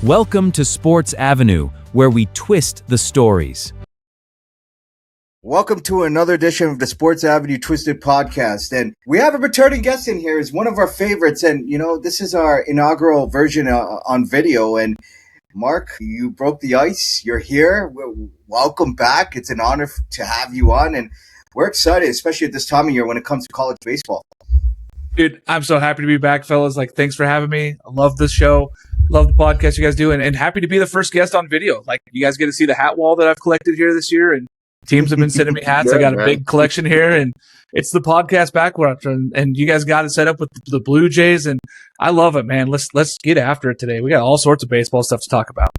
Welcome to Sports Avenue, where we twist the stories. Welcome to another edition of the Sports Avenue Twisted Podcast. And we have a returning guest in here. He's one of our favorites. And, this is our inaugural version on video. And Mark, you broke the ice. You're here. Welcome back. It's an honor to have you on. And we're excited, especially at this time of year when it comes to college baseball. Dude, I'm so happy to be back, fellas. Thanks for having me. I love this show. Love the podcast you guys do. And happy to be the first guest on video. You guys get to see the hat wall that I've collected here this year. And teams have been sending me hats. I got a big collection here. And it's the podcast backwards. And you guys got it set up with the Blue Jays. And I love it, man. Let's get after it today. We got all sorts of baseball stuff to talk about.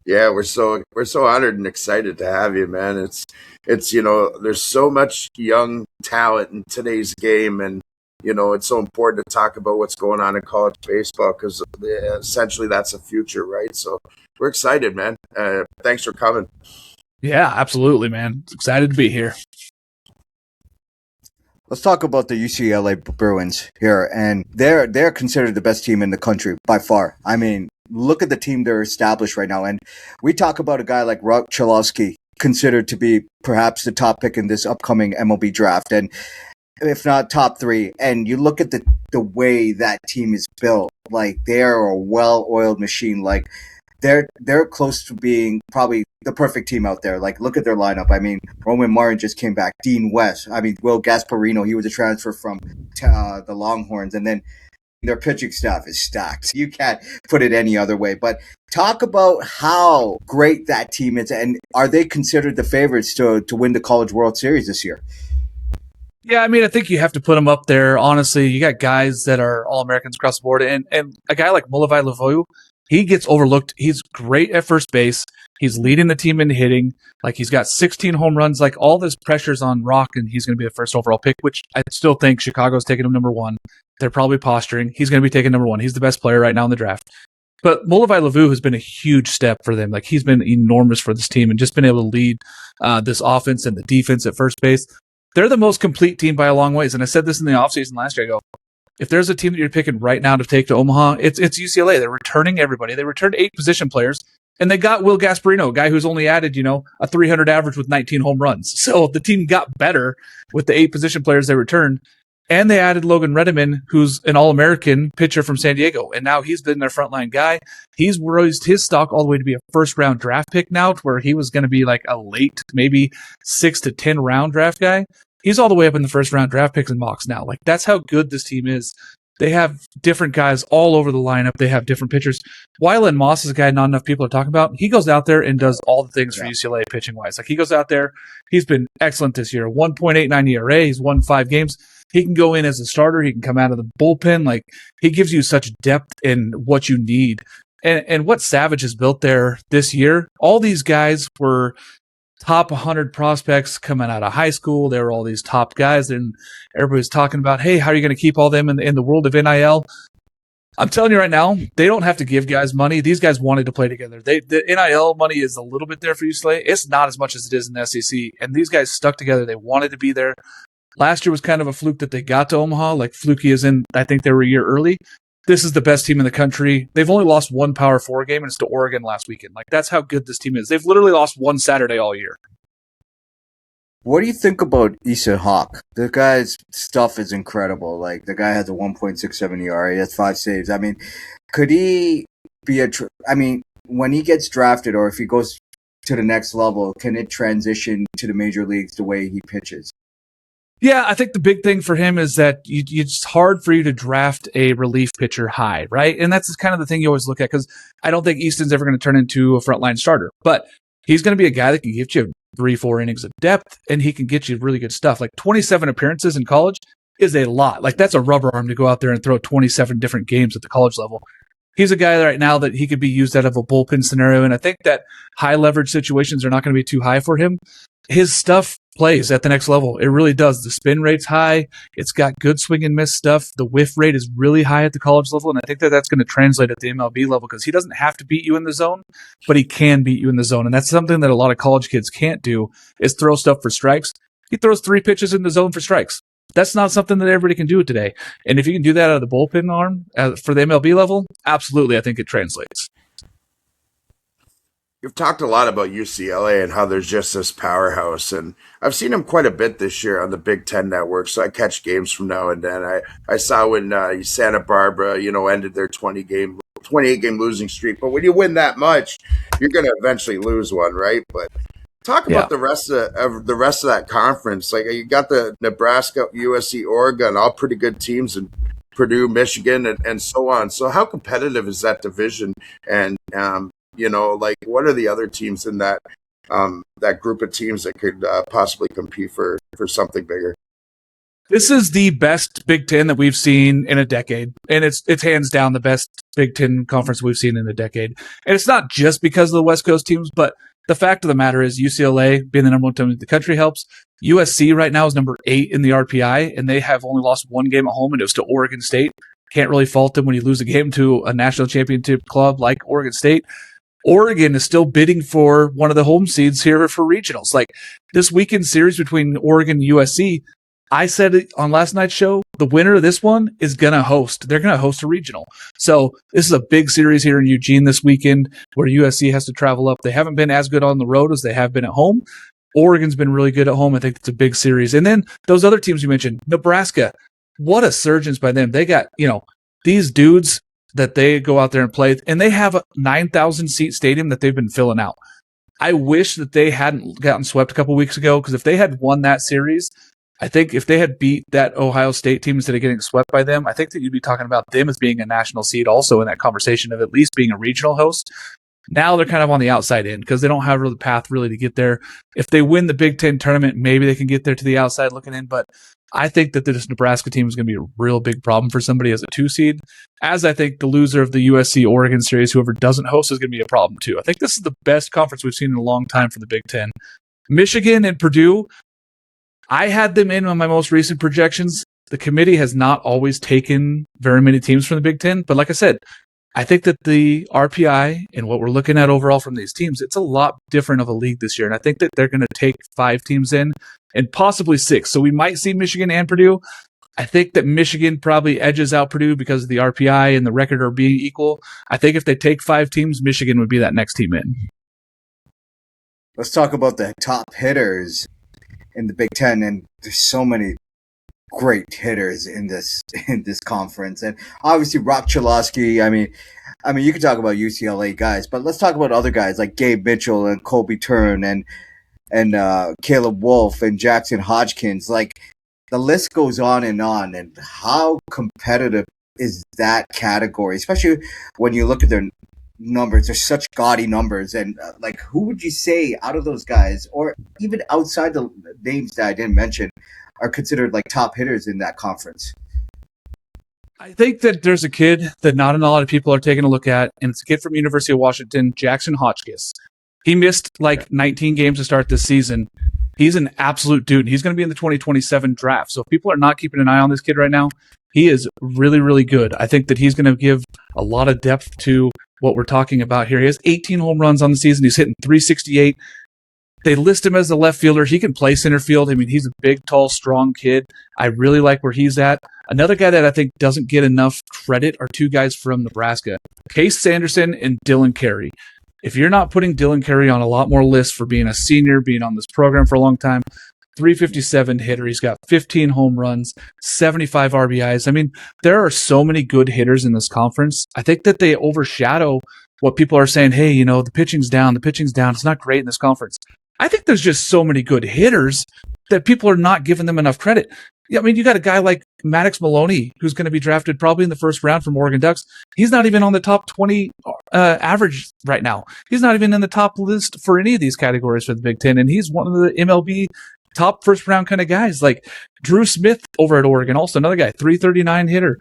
Yeah, we're so honored and excited to have you, man. It's there's so much young talent in today's game, and it's so important to talk about what's going on in college baseball because essentially that's the future, right? So we're excited, man. Thanks for coming. Yeah, absolutely, man. Excited to be here. Let's talk about the UCLA Bruins here, and they're considered the best team in the country by far. I mean, look at the team they're established right now, and we talk about a guy like Rob Chalowski, considered to be perhaps the top pick in this upcoming MLB Draft, and if not top three. And you look at the way that team is built, they are a well-oiled machine. They're close to being probably the perfect team out there. Look at their lineup. I mean, Roman Martin just came back. Dean West. I mean, Will Gasparino. He was a transfer from the Longhorns. And then their pitching staff is stacked. You can't put it any other way. But talk about how great that team is. And are they considered the favorites to win the College World Series this year? Yeah, I mean, I think you have to put them up there. Honestly, you got guys that are All-Americans across the board. And a guy like Mulavai Lavoie, he gets overlooked. He's great at first base. He's leading the team in hitting. He's got 16 home runs. All this pressure's on Rock, and he's going to be the first overall pick, which I still think Chicago's taking him number one. They're probably posturing. He's going to be taken number one. He's the best player right now in the draft. But Mulavai Lavoie has been a huge step for them. He's been enormous for this team and just been able to lead this offense and the defense at first base. They're the most complete team by a long ways. And I said this in the offseason last year. I go, if there's a team that you're picking right now to take to Omaha, it's UCLA. They're returning everybody. They returned 8 position players, and they got Will Gasparino, a guy who's only added, a 300 average with 19 home runs. So the team got better with the 8 position players they returned, and they added Logan Redeman, who's an All-American pitcher from San Diego, and now he's been their frontline guy. He's raised his stock all the way to be a first-round draft pick now, to where he was going to be a late, maybe 6 to 10 round draft guy. He's all the way up in the first-round draft picks and mocks now. That's how good this team is. They have different guys all over the lineup. They have different pitchers. Wyland Moss is a guy not enough people are talking about. He goes out there and does all the things for UCLA pitching-wise. He goes out there. He's been excellent this year. 1.89 ERA. He's won 5 games. He can go in as a starter. He can come out of the bullpen. He gives you such depth in what you need. And what Savage has built there this year, all these guys were top 100 prospects coming out of high school. There were all these top guys, and everybody's talking about, hey, how are you going to keep all them in the world of NIL? I'm telling you right now, they don't have to give guys money. These guys wanted to play together. The NIL money is a little bit there for UCLA. It's not as much as it is in the SEC, and these guys stuck together. They wanted to be there. Last year was kind of a fluke that they got to Omaha. Fluky as in, I think they were a year early. This is the best team in the country. They've only lost one Power 4 game, and it's to Oregon last weekend. That's how good this team is. They've literally lost one Saturday all year. What do you think about Easton Hawk? The guy's stuff is incredible. The guy has a 1.67 ERA. He has 5 saves. I mean, could he be when he gets drafted or if he goes to the next level, can it transition to the major leagues the way he pitches? Yeah, I think the big thing for him is that it's hard for you to draft a relief pitcher high, right? And that's kind of the thing you always look at, because I don't think Easton's ever going to turn into a frontline starter. But he's going to be a guy that can give you 3-4 innings of depth, and he can get you really good stuff. 27 appearances in college is a lot. That's a rubber arm to go out there and throw 27 different games at the college level. He's a guy right now that he could be used out of a bullpen scenario, and I think that high leverage situations are not going to be too high for him. His stuff plays at the next level. It really does. The spin rate's high. It's got good swing and miss stuff. The whiff rate is really high at the college level, and I think that that's going to translate at the MLB level, because he doesn't have to beat you in the zone, but he can beat you in the zone, and that's something that a lot of college kids can't do, is throw stuff for strikes. He throws 3 pitches in the zone for strikes. That's not something that everybody can do today. And if you can do that out of the bullpen arm for the MLB level, absolutely, I think it translates. You've talked a lot about UCLA and how there's just this powerhouse, and I've seen them quite a bit this year on the Big Ten Network. So I catch games from now and then. I saw when Santa Barbara, ended their 28-game losing streak. But when you win that much, you're going to eventually lose one, right? But talk about the rest of that conference. Like, you got the Nebraska, USC, Oregon, all pretty good teams, and Purdue, Michigan, and so on. So how competitive is that division? And what are the other teams in that group of teams that could possibly compete for something bigger? This is the best Big Ten that we've seen in a decade, and it's hands down the best Big Ten conference we've seen in a decade. And it's not just because of the West Coast teams, but the fact of the matter is UCLA being the number one team in the country helps. USC right now is number 8 in the RPI, and they have only lost one game at home, and it was to Oregon State. Can't really fault them when you lose a game to a national championship club like Oregon State. Oregon is still bidding for one of the home seeds here for regionals. Like, this weekend series between Oregon and USC, I said it on last night's show, the winner of this one is going to host. They're going to host a regional. So this is a big series here in Eugene this weekend where USC has to travel up. They haven't been as good on the road as they have been at home. Oregon's been really good at home. I think it's a big series. And then those other teams you mentioned, Nebraska, what a surgeons by them. They got, these dudes that they go out there and play, and they have a 9,000 seat stadium that they've been filling out. I wish that they hadn't gotten swept a couple weeks ago, because if they had won that series, I think if they had beat that Ohio State team instead of getting swept by them, I think that you'd be talking about them as being a national seed also in that conversation of at least being a regional host. Now they're kind of on the outside in because they don't have the path really to get there. If they win the Big Ten tournament, maybe they can get there to the outside looking in, but I think that this Nebraska team is going to be a real big problem for somebody as a 2 seed, as I think the loser of the USC-Oregon series, whoever doesn't host, is going to be a problem too. I think this is the best conference we've seen in a long time for the Big Ten. Michigan and Purdue, I had them in on my most recent projections. The committee has not always taken very many teams from the Big Ten, but like I said, I think that the RPI and what we're looking at overall from these teams, it's a lot different of a league this year, and I think that they're going to take 5 teams in and possibly 6. So we might see Michigan and Purdue. I think that Michigan probably edges out Purdue because of the RPI and the record are being equal. I think if they take 5 teams, Michigan would be that next team in. Let's talk about the top hitters in the Big Ten, and there's so many great hitters in this conference, and obviously Rock Chalosky. I mean, you could talk about UCLA guys, but let's talk about other guys like Gabe Mitchell and Colby Turn and Caleb Wolf and Jackson Hodgkins. Like, the list goes on, and how competitive is that category, especially when you look at their numbers. They're such gaudy numbers, and who would you say out of those guys, or even outside the names that I didn't mention, are considered like top hitters in that conference? I think that there's a kid that not a lot of people are taking a look at, and it's a kid from University of Washington, Jackson Hotchkiss. He missed 19 games to start this season. He's an absolute dude. He's going to be in the 2027 draft. So if people are not keeping an eye on this kid right now, he is really, really good. I think that he's going to give a lot of depth to what we're talking about here. He has 18 home runs on the season. He's hitting .368. They list him as a left fielder. He can play center field. I mean, he's a big, tall, strong kid. I really like where he's at. Another guy that I think doesn't get enough credit are 2 guys from Nebraska, Case Sanderson and Dylan Carey. If you're not putting Dylan Carey on a lot more lists for being a senior, being on this program for a long time, .357 hitter. He's got 15 home runs, 75 RBIs. I mean, there are so many good hitters in this conference. I think that they overshadow what people are saying. Hey, the pitching's down. It's not great in this conference. I think there's just so many good hitters that people are not giving them enough credit. Yeah, I mean, you got a guy like Maddox Maloney, who's going to be drafted probably in the first round from Oregon Ducks. He's not even on the top 20 average right now. He's not even in the top list for any of these categories for the Big Ten, and he's one of the MLB top first round kind of guys. Like Drew Smith over at Oregon, also another guy, .339 hitter.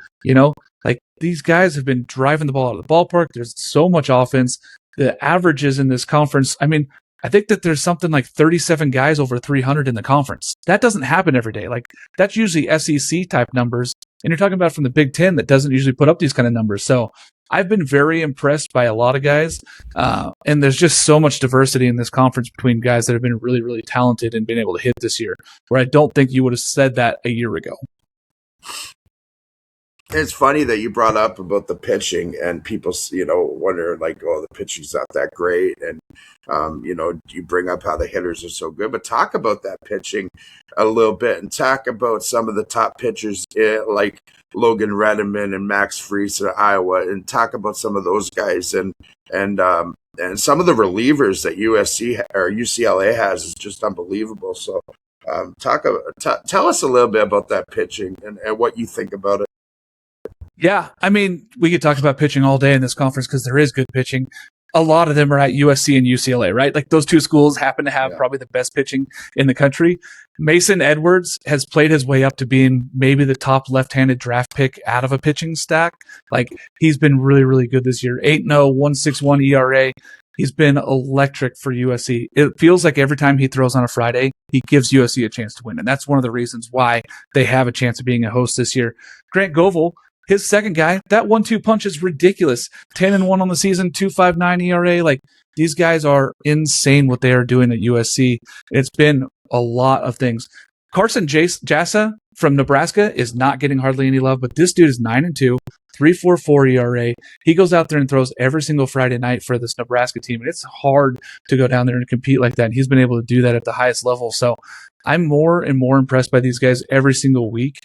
These guys have been driving the ball out of the ballpark. There's so much offense. The averages in this conference, I mean, I think that there's something like 37 guys over 300 in the conference. That doesn't happen every day. Like, that's usually SEC type numbers. And you're talking about from the Big Ten that doesn't usually put up these kind of numbers. So I've been very impressed by a lot of guys. And there's just so much diversity in this conference between guys that have been really, really talented and been able to hit this year, where I don't think you would have said that a year ago. It's funny that you brought up about the pitching, and people, wonder like, oh, the pitching's not that great. And, you bring up how the hitters are so good, but talk about that pitching a little bit and talk about some of the top pitchers like Logan Redeman and Max Friese in Iowa, and talk about some of those guys and some of the relievers that USC or UCLA has is just unbelievable. So tell us a little bit about that pitching and what you think about it. Yeah, I mean, we could talk about pitching all day in this conference because there is good pitching. A lot of them are at USC and UCLA, right? Like, those two schools happen to have probably the best pitching in the country. Mason Edwards has played his way up to being maybe the top left-handed draft pick out of a pitching stack. Like, he's been really, really good this year. 8-0, 1.61 ERA. He's been electric for USC. It feels like every time he throws on a Friday, he gives USC a chance to win. And that's one of the reasons why they have a chance of being a host this year. Grant Govil, his second guy, that 1-2 punch is ridiculous. 10-1 on the season, 2.59 ERA. Like, these guys are insane what they are doing at USC. It's been a lot of things. Carson Jassa from Nebraska is not getting hardly any love, but this dude is 9-2, 3.44 ERA. He goes out there and throws every single Friday night for this Nebraska team, and it's hard to go down there and compete like that. And he's been able to do that at the highest level. So I'm more and more impressed by these guys every single week.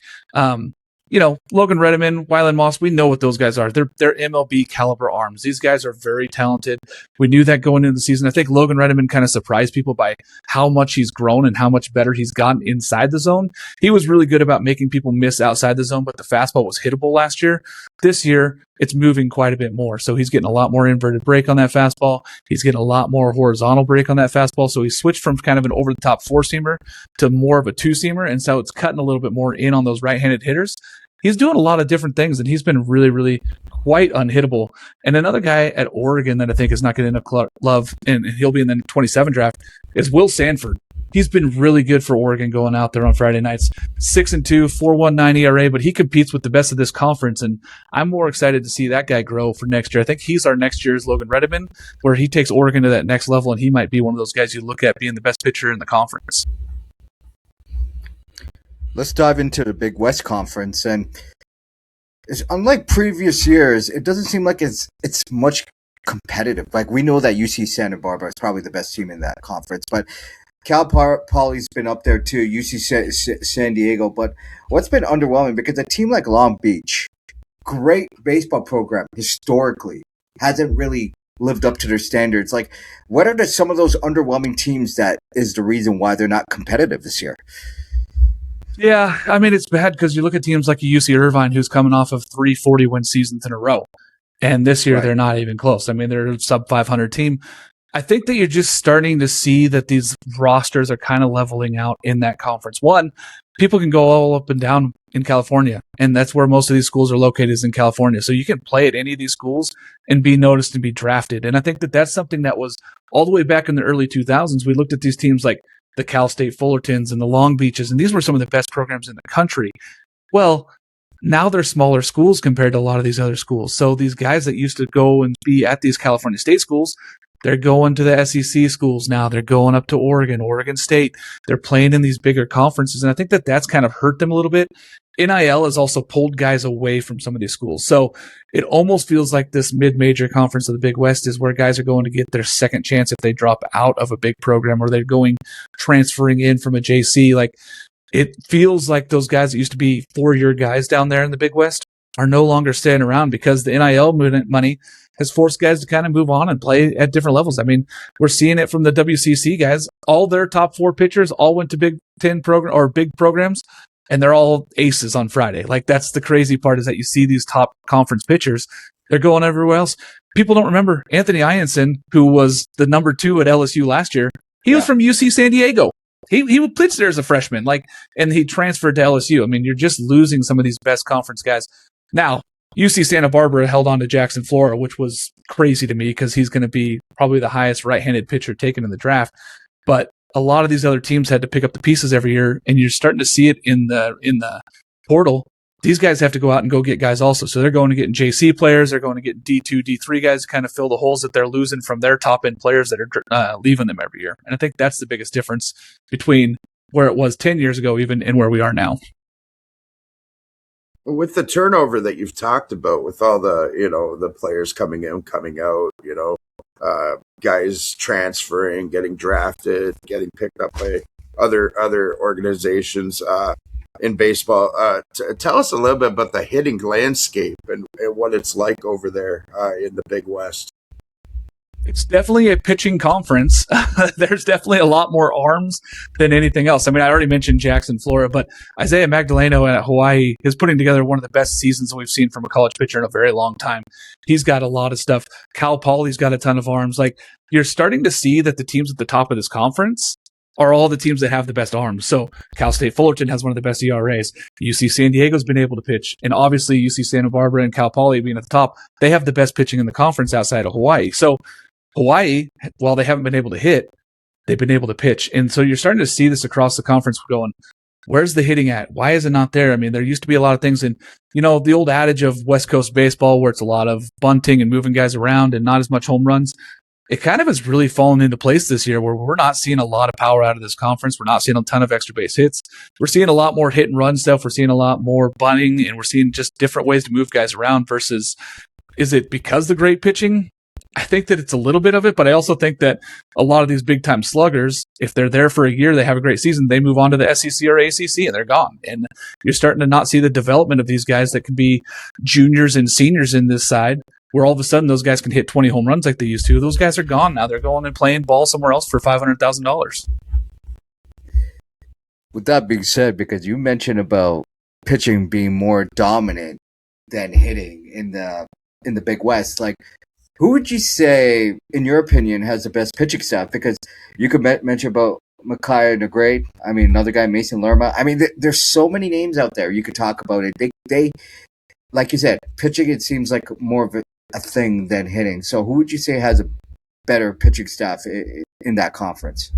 Logan Redeman, Wyland Moss, we know what those guys are. They're MLB caliber arms. These guys are very talented. We knew that going into the season. I think Logan Redeman kind of surprised people by how much he's grown and how much better he's gotten inside the zone. He was really good about making people miss outside the zone, but the fastball was hittable last year. This year, it's moving quite a bit more. So he's getting a lot more inverted break on that fastball. He's getting a lot more horizontal break on that fastball. So he switched from kind of an over-the-top four-seamer to more of a two-seamer, and so it's cutting a little bit more in on those right-handed hitters. He's doing a lot of different things, and he's been really, really quite unhittable. And another guy at Oregon that I think is not getting enough love, and he'll be in the 27 draft, is Will Sanford. He's been really good for Oregon going out there on Friday nights. 6-2, 4.19 ERA, but he competes with the best of this conference, and I'm more excited to see that guy grow for next year. I think he's our next year's Logan Redeman, where he takes Oregon to that next level, and he might be one of those guys you look at being the best pitcher in the conference. Let's dive into the Big West Conference, and unlike previous years, it doesn't seem like it's much competitive. Like, we know that UC Santa Barbara is probably the best team in that conference, but Cal Poly's been up there too, UC San Diego. But what's been underwhelming, because a team like Long Beach, great baseball program historically, hasn't really lived up to their standards. Like, what are some of those underwhelming teams that is the reason why they're not competitive this year? Yeah, I mean, it's bad because you look at teams like UC Irvine, who's coming off of 3 40-win seasons in a row. And this year, They're not even close. I mean, they're a sub-500 team. I think that you're just starting to see that these rosters are kind of leveling out in that conference. One, people can go all up and down in California, and that's where most of these schools are located, is in California. So you can play at any of these schools and be noticed and be drafted. And I think that that's something that was all the way back in the early 2000s. We looked at these teams like the Cal State Fullertons and the Long Beaches, and these were some of the best programs in the country. Well, now they're smaller schools compared to a lot of these other schools. So these guys that used to go and be at these California State schools, they're going to the SEC schools now. They're going up to Oregon State. They're playing in these bigger conferences, and I think that that's kind of hurt them a little bit. NIL has also pulled guys away from some of these schools. So it almost feels like this mid-major conference of the Big West is where guys are going to get their second chance if they drop out of a big program, or they're transferring in from a JC. Like, it feels like those guys that used to be 4-year guys down there in the Big West are no longer staying around because the NIL money has forced guys to kind of move on and play at different levels. I mean, we're seeing it from the WCC guys. All their top 4 pitchers all went to Big 10 program or big programs, and they're all aces on Friday. Like, that's the crazy part, is that you see these top conference pitchers, they're going everywhere else. People don't remember Anthony Ianson, who was the number 2 at LSU last year. He was from UC San Diego. He pitched there as a freshman, and he transferred to LSU. I mean, you're just losing some of these best conference guys. Now, UC Santa Barbara held on to Jackson Flora, which was crazy to me because he's going to be probably the highest right-handed pitcher taken in the draft. But a lot of these other teams had to pick up the pieces every year, and you're starting to see it in the portal. These guys have to go out and go get guys also. So they're going to get JC players. They're going to get D2, D3 guys to kind of fill the holes that they're losing from their top-end players that are leaving them every year. And I think that's the biggest difference between where it was 10 years ago even and where we are now. With the turnover that you've talked about, with all the, the players coming in, coming out, guys transferring, getting drafted, getting picked up by other organizations in baseball. Tell us a little bit about the hitting landscape and what it's like over there in the Big West. It's definitely a pitching conference. There's definitely a lot more arms than anything else. I mean, I already mentioned Jackson Flora, but Isaiah Magdaleno at Hawaii is putting together one of the best seasons we've seen from a college pitcher in a very long time. He's got a lot of stuff. Cal Poly's got a ton of arms. Like, you're starting to see that the teams at the top of this conference are all the teams that have the best arms. So Cal State Fullerton has one of the best ERAs. UC San Diego's been able to pitch. And obviously UC Santa Barbara and Cal Poly being at the top, they have the best pitching in the conference outside of Hawaii. So Hawaii, while they haven't been able to hit, they've been able to pitch. And so you're starting to see this across the conference going, where's the hitting at? Why is it not there? I mean, there used to be a lot of things in, the old adage of West Coast baseball where it's a lot of bunting and moving guys around and not as much home runs. It kind of has really fallen into place this year where we're not seeing a lot of power out of this conference. We're not seeing a ton of extra base hits. We're seeing a lot more hit and run stuff. We're seeing a lot more bunting, and we're seeing just different ways to move guys around versus, is it because the great pitching? I think that it's a little bit of it, but I also think that a lot of these big-time sluggers, if they're there for a year, they have a great season, they move on to the SEC or ACC, and they're gone. And you're starting to not see the development of these guys that can be juniors and seniors in this side, where all of a sudden those guys can hit 20 home runs like they used to. Those guys are gone now. They're going and playing ball somewhere else for $500,000. With that being said, because you mentioned about pitching being more dominant than hitting in the Big West, like, who would you say, in your opinion, has the best pitching staff? Because you could mention about Micaiah Negrete. I mean, another guy, Mason Lerma. I mean, there's so many names out there. You could talk about it. They like you said, pitching, it seems like more of a thing than hitting. So who would you say has a better pitching staff in that conference?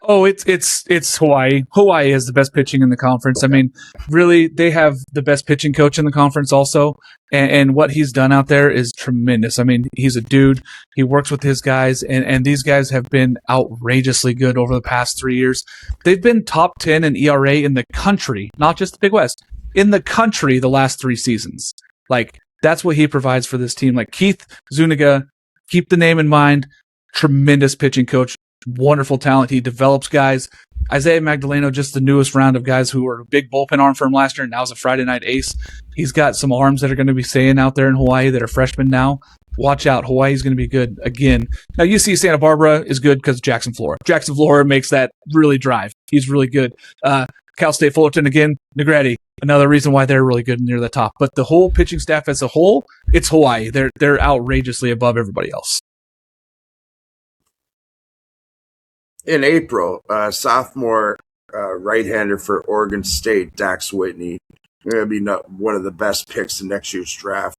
Oh, it's Hawaii. Hawaii is the best pitching in the conference. Okay. I mean, really, they have the best pitching coach in the conference also. And what he's done out there is tremendous. I mean, he's a dude. He works with his guys, and these guys have been outrageously good over the past 3 years. They've been top 10 in ERA in the country, not just the Big West, in the country the last 3 seasons. Like, that's what he provides for this team. Like, Keith Zuniga, keep the name in mind, tremendous pitching coach. Wonderful talent. He develops guys. Isaiah Magdaleno, just the newest round of guys who were a big bullpen arm for him last year, and now is a Friday night ace. He's got some arms that are going to be staying out there in Hawaii that are freshmen now. Watch out. Hawaii's going to be good again. Now, UC Santa Barbara is good because Jackson Flora. Jackson Flora makes that really drive. He's really good. Cal State Fullerton, again, Negrete, another reason why they're really good near the top. But the whole pitching staff as a whole, it's Hawaii. They're outrageously above everybody else. In April, sophomore right-hander for Oregon State, Dax Whitney, going to be one of the best picks in next year's draft.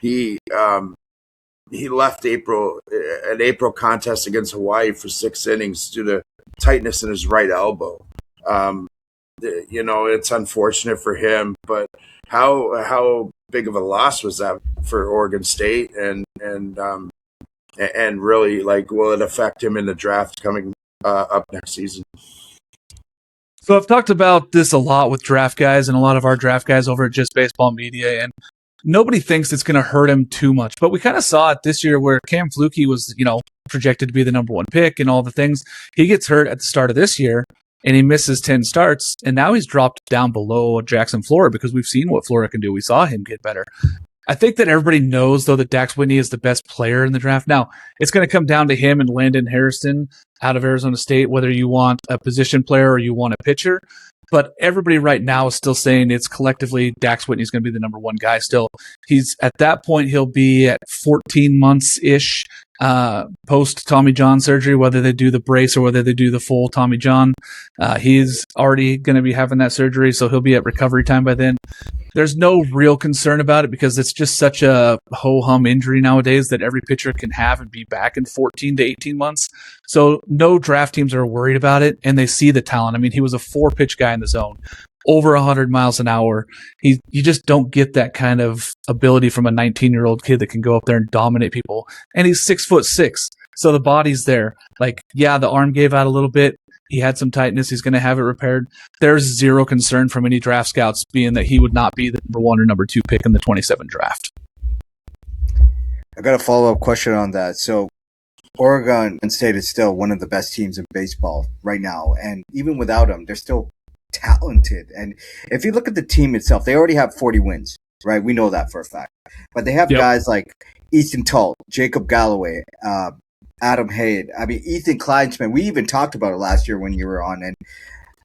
He left an April contest against Hawaii for 6 innings due to tightness in his right elbow. It's unfortunate for him, but how big of a loss was that for Oregon State, and really, like, will it affect him in the draft coming up next season? So I've talked about this a lot with draft guys and a lot of our draft guys over at Just Baseball Media, and nobody thinks it's going to hurt him too much. But we kind of saw it this year where Cam Fluke was, projected to be the number 1 pick and all the things. He gets hurt at the start of this year, and he misses 10 starts, and now he's dropped down below Jackson Flora because we've seen what Flora can do. We saw him get better. I think that everybody knows, though, that Dax Whitney is the best player in the draft. Now, it's going to come down to him and Landon Harrison out of Arizona State, whether you want a position player or you want a pitcher. But everybody right now is still saying it's collectively Dax Whitney's going to be the number 1 guy still. He's at that point, he'll be at 14 months-ish post Tommy John surgery, whether they do the brace or whether they do the full Tommy John. He's already going to be having that surgery, so he'll be at recovery time by then. there's no real concern about it because it's just such a ho-hum injury nowadays that every pitcher can have and be back in 14 to 18 months. So no draft teams are worried about it, and they see the talent. I mean, he was a 4-pitch guy in the zone, over 100 miles an hour. You just don't get that kind of ability from a 19-year-old kid that can go up there and dominate people. And he's 6'6", so the body's there. Like, yeah, the arm gave out a little bit. He had some tightness. He's going to have it repaired. There's zero concern from any draft scouts being that he would not be the number 1 or number 2 pick in the 27 draft. I got a follow-up question on that. So Oregon State is still one of the best teams in baseball right now. And even without them, they're still talented. And if you look at the team itself, they already have 40 wins, right? We know that for a fact. But they have guys like Easton Tull, Jacob Galloway, Adam Hayed. I mean, Ethan Kleinsman. We even talked about it last year when you were on.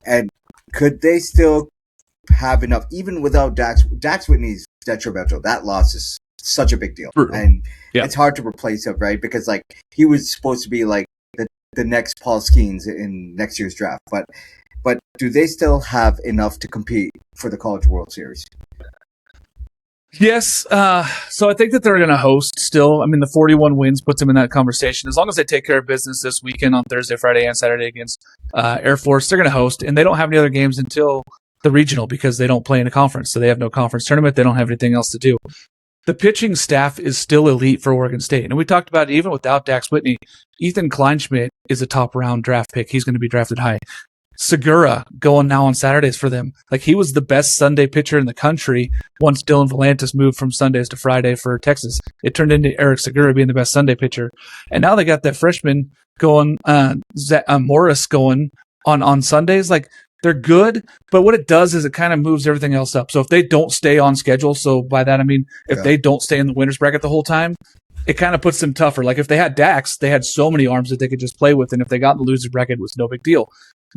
And could they still have enough, even without Dax Whitney's detrimental? That loss is such a big deal. And it's hard to replace him, right? Because, like, he was supposed to be, like, the next Paul Skeens in next year's draft. But do they still have enough to compete for the College World Series? Yes. So I think that they're going to host still. I mean, the 41 wins puts them in that conversation. As long as they take care of business this weekend on Thursday, Friday, and Saturday against Air Force, they're going to host. And they don't have any other games until the regional because they don't play in a conference. So they have no conference tournament. They don't have anything else to do. The pitching staff is still elite for Oregon State. And we talked about it even without Dax Whitney. Ethan Kleinschmidt is a top-round draft pick. He's going to be drafted high. Segura going now on Saturdays for them. Like, he was the best Sunday pitcher in the country once Dylan Volantis moved from Sundays to Friday for Texas. It turned into Eric Segura being the best Sunday pitcher. And now they got that freshman going, Morris going on Sundays. Like, they're good, but what it does is it kind of moves everything else up. So if they don't stay on schedule, so by that I mean if they don't stay in the winner's bracket the whole time, it kind of puts them tougher. Like, if they had Dax, they had so many arms that they could just play with, and if they got in the loser's bracket, it was no big deal.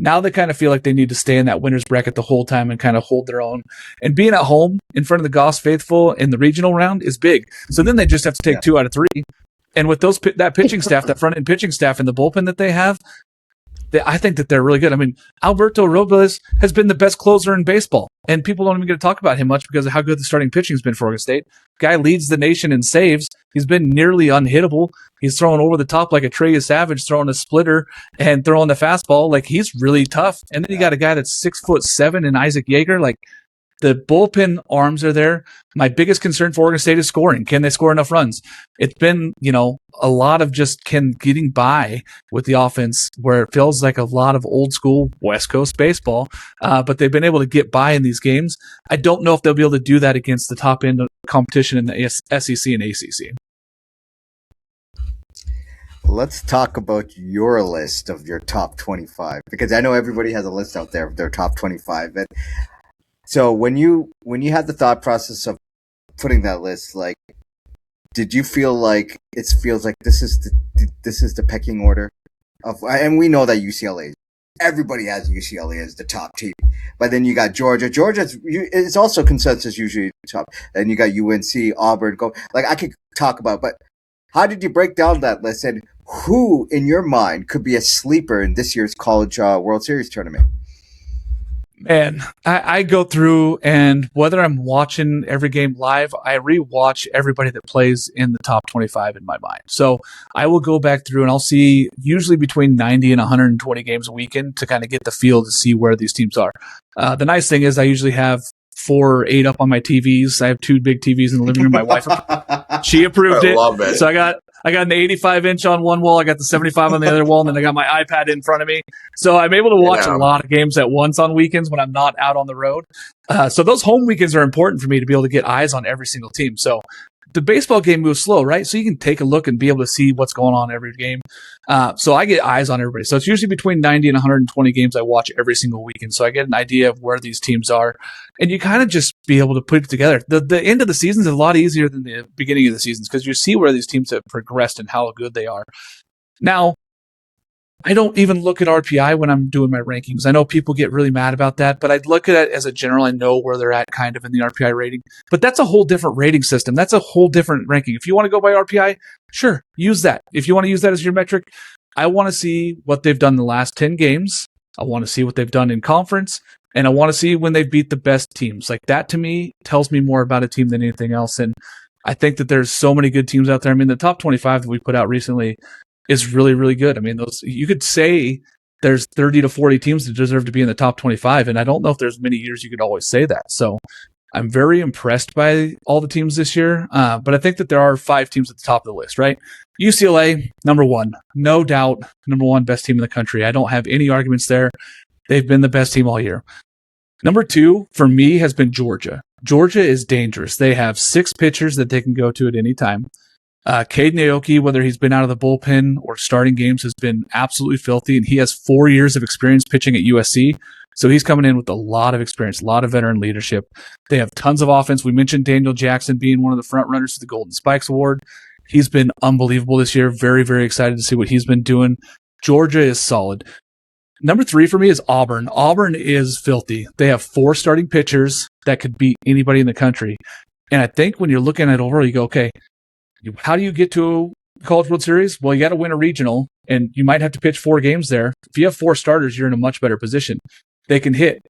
Now they kind of feel like they need to stay in that winner's bracket the whole time and kind of hold their own. And being at home in front of the Goss faithful in the regional round is big. So then they just have to take 2 out of 3. And with that pitching staff, that front-end pitching staff and the bullpen that they have, I think that they're really good. I mean, Alberto Robles has been the best closer in baseball, and people don't even get to talk about him much because of how good the starting pitching has been for Oregon State. Guy leads the nation in saves. He's been nearly unhittable. He's throwing over the top like a Trey Savage, throwing a splitter and throwing the fastball. Like, he's really tough. And then you got a guy that's 6'7" in Isaac Yeager. Like, the bullpen arms are there. My biggest concern for Oregon State is scoring. Can they score enough runs? It's been, a lot of just getting by with the offense where it feels like a lot of old school West Coast baseball, but they've been able to get by in these games. I don't know if they'll be able to do that against the top end of competition in the SEC and ACC. Let's talk about your list of your top 25, because I know everybody has a list out there of their top 25. And so when you had the thought process of putting that list, like, did you feel like this is the pecking order of? And we know that UCLA, everybody has UCLA as the top team, but then you got Georgia. It's also consensus usually top. And you got UNC, Auburn. I could talk about, but how did you break down that list, and who in your mind could be a sleeper in this year's College World Series tournament? Man, I go through, and whether I'm watching every game live, I rewatch everybody that plays in the top 25 in my mind. So I will go back through and I'll see usually between 90 and 120 games a weekend to kind of get the feel to see where these teams are. The nice thing is I usually have 4 or 8 up on my TVs. I have 2 big TVs in the living room. My wife, she approved it. Love it. So I got an 85-inch on one wall. I got the 75 on the other wall, and then I got my iPad in front of me. So I'm able to watch a lot of games at once on weekends when I'm not out on the road. So those home weekends are important for me to be able to get eyes on every single team. So the baseball game moves slow, right? So you can take a look and be able to see what's going on every game. So I get eyes on everybody. So it's usually between 90 and 120 games I watch every single weekend. So I get an idea of where these teams are. And you kind of just be able to put it together. The end of the season is a lot easier than the beginning of the seasons because you see where these teams have progressed and how good they are. Now, I don't even look at RPI when I'm doing my rankings. I know people get really mad about that, but I look at it as a general. I know where they're at kind of in the RPI rating, but that's a whole different rating system. That's a whole different ranking. If you want to go by RPI, sure, use that. If you want to use that as your metric, I want to see what they've done in the last 10 games. I want to see what they've done in conference. And I want to see when they beat the best teams. Like that to me tells me more about a team than anything else. And I think that there's so many good teams out there. I mean, the top 25 that we put out recently is really, really good. I mean, those you could say there's 30 to 40 teams that deserve to be in the top 25. And I don't know if there's many years you could always say that. So I'm very impressed by all the teams this year. But I think that there are 5 teams at the top of the list, right? UCLA, number 1, no doubt, number 1 best team in the country. I don't have any arguments there. They've been the best team all year. Number 2 for me has been Georgia. Georgia is dangerous. They have 6 pitchers that they can go to at any time. Caden Aoki, whether he's been out of the bullpen or starting games, has been absolutely filthy, and he has 4 years of experience pitching at USC. So he's coming in with a lot of experience, a lot of veteran leadership. They have tons of offense. We mentioned Daniel Jackson being one of the front runners to the Golden Spikes Award. He's been unbelievable this year. Very, very excited to see what he's been doing. Georgia is solid. Number 3 for me is Auburn. Auburn is filthy. They have 4 starting pitchers that could beat anybody in the country. And I think when you're looking at overall, you go, okay, how do you get to a College World Series? Well, you got to win a regional, and you might have to pitch 4 games there. If you have 4 starters, you're in a much better position. They can hit.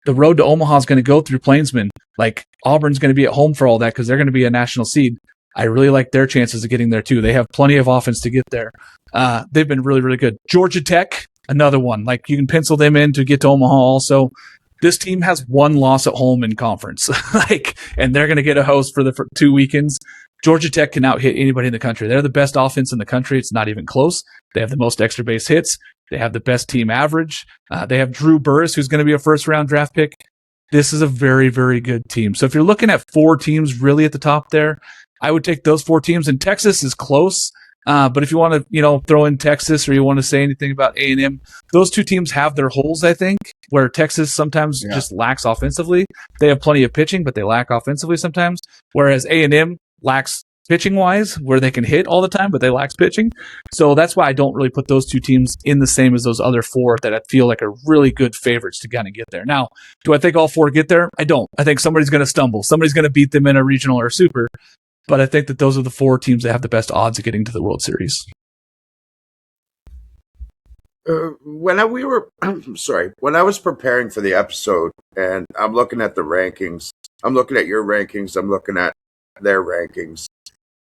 The road to Omaha is going to go through Plainsman. Like, Auburn's going to be at home for all that because they're going to be a national seed. I really like their chances of getting there, too. They have plenty of offense to get there. They've been really, really good. Georgia Tech, another one. Like, you can pencil them in to get to Omaha also. This team has 1 loss at home in conference. And they're going to get a host for the 2 weekends. Georgia Tech can out-hit anybody in the country. They're the best offense in the country. It's not even close. They have the most extra base hits. They have the best team average. They have Drew Burris, who's going to be a first-round draft pick. This is a very, very good team. So if you're looking at 4 teams really at the top there, I would take those 4 teams. And Texas is close. But if you want to, throw in Texas or you want to say anything about A&M, those 2 teams have their holes, I think, where Texas sometimes just lacks offensively. They have plenty of pitching, but they lack offensively sometimes. Whereas A&M lacks pitching-wise, where they can hit all the time, but they lack pitching. So that's why I don't really put those 2 teams in the same as those other 4 that I feel like are really good favorites to kind of get there. Now, do I think all 4 get there? I don't. I think somebody's going to stumble. Somebody's going to beat them in a regional or a super. But I think that those are the 4 teams that have the best odds of getting to the World Series. When I was preparing for the episode and I'm looking at the rankings, I'm looking at your rankings, I'm looking at their rankings,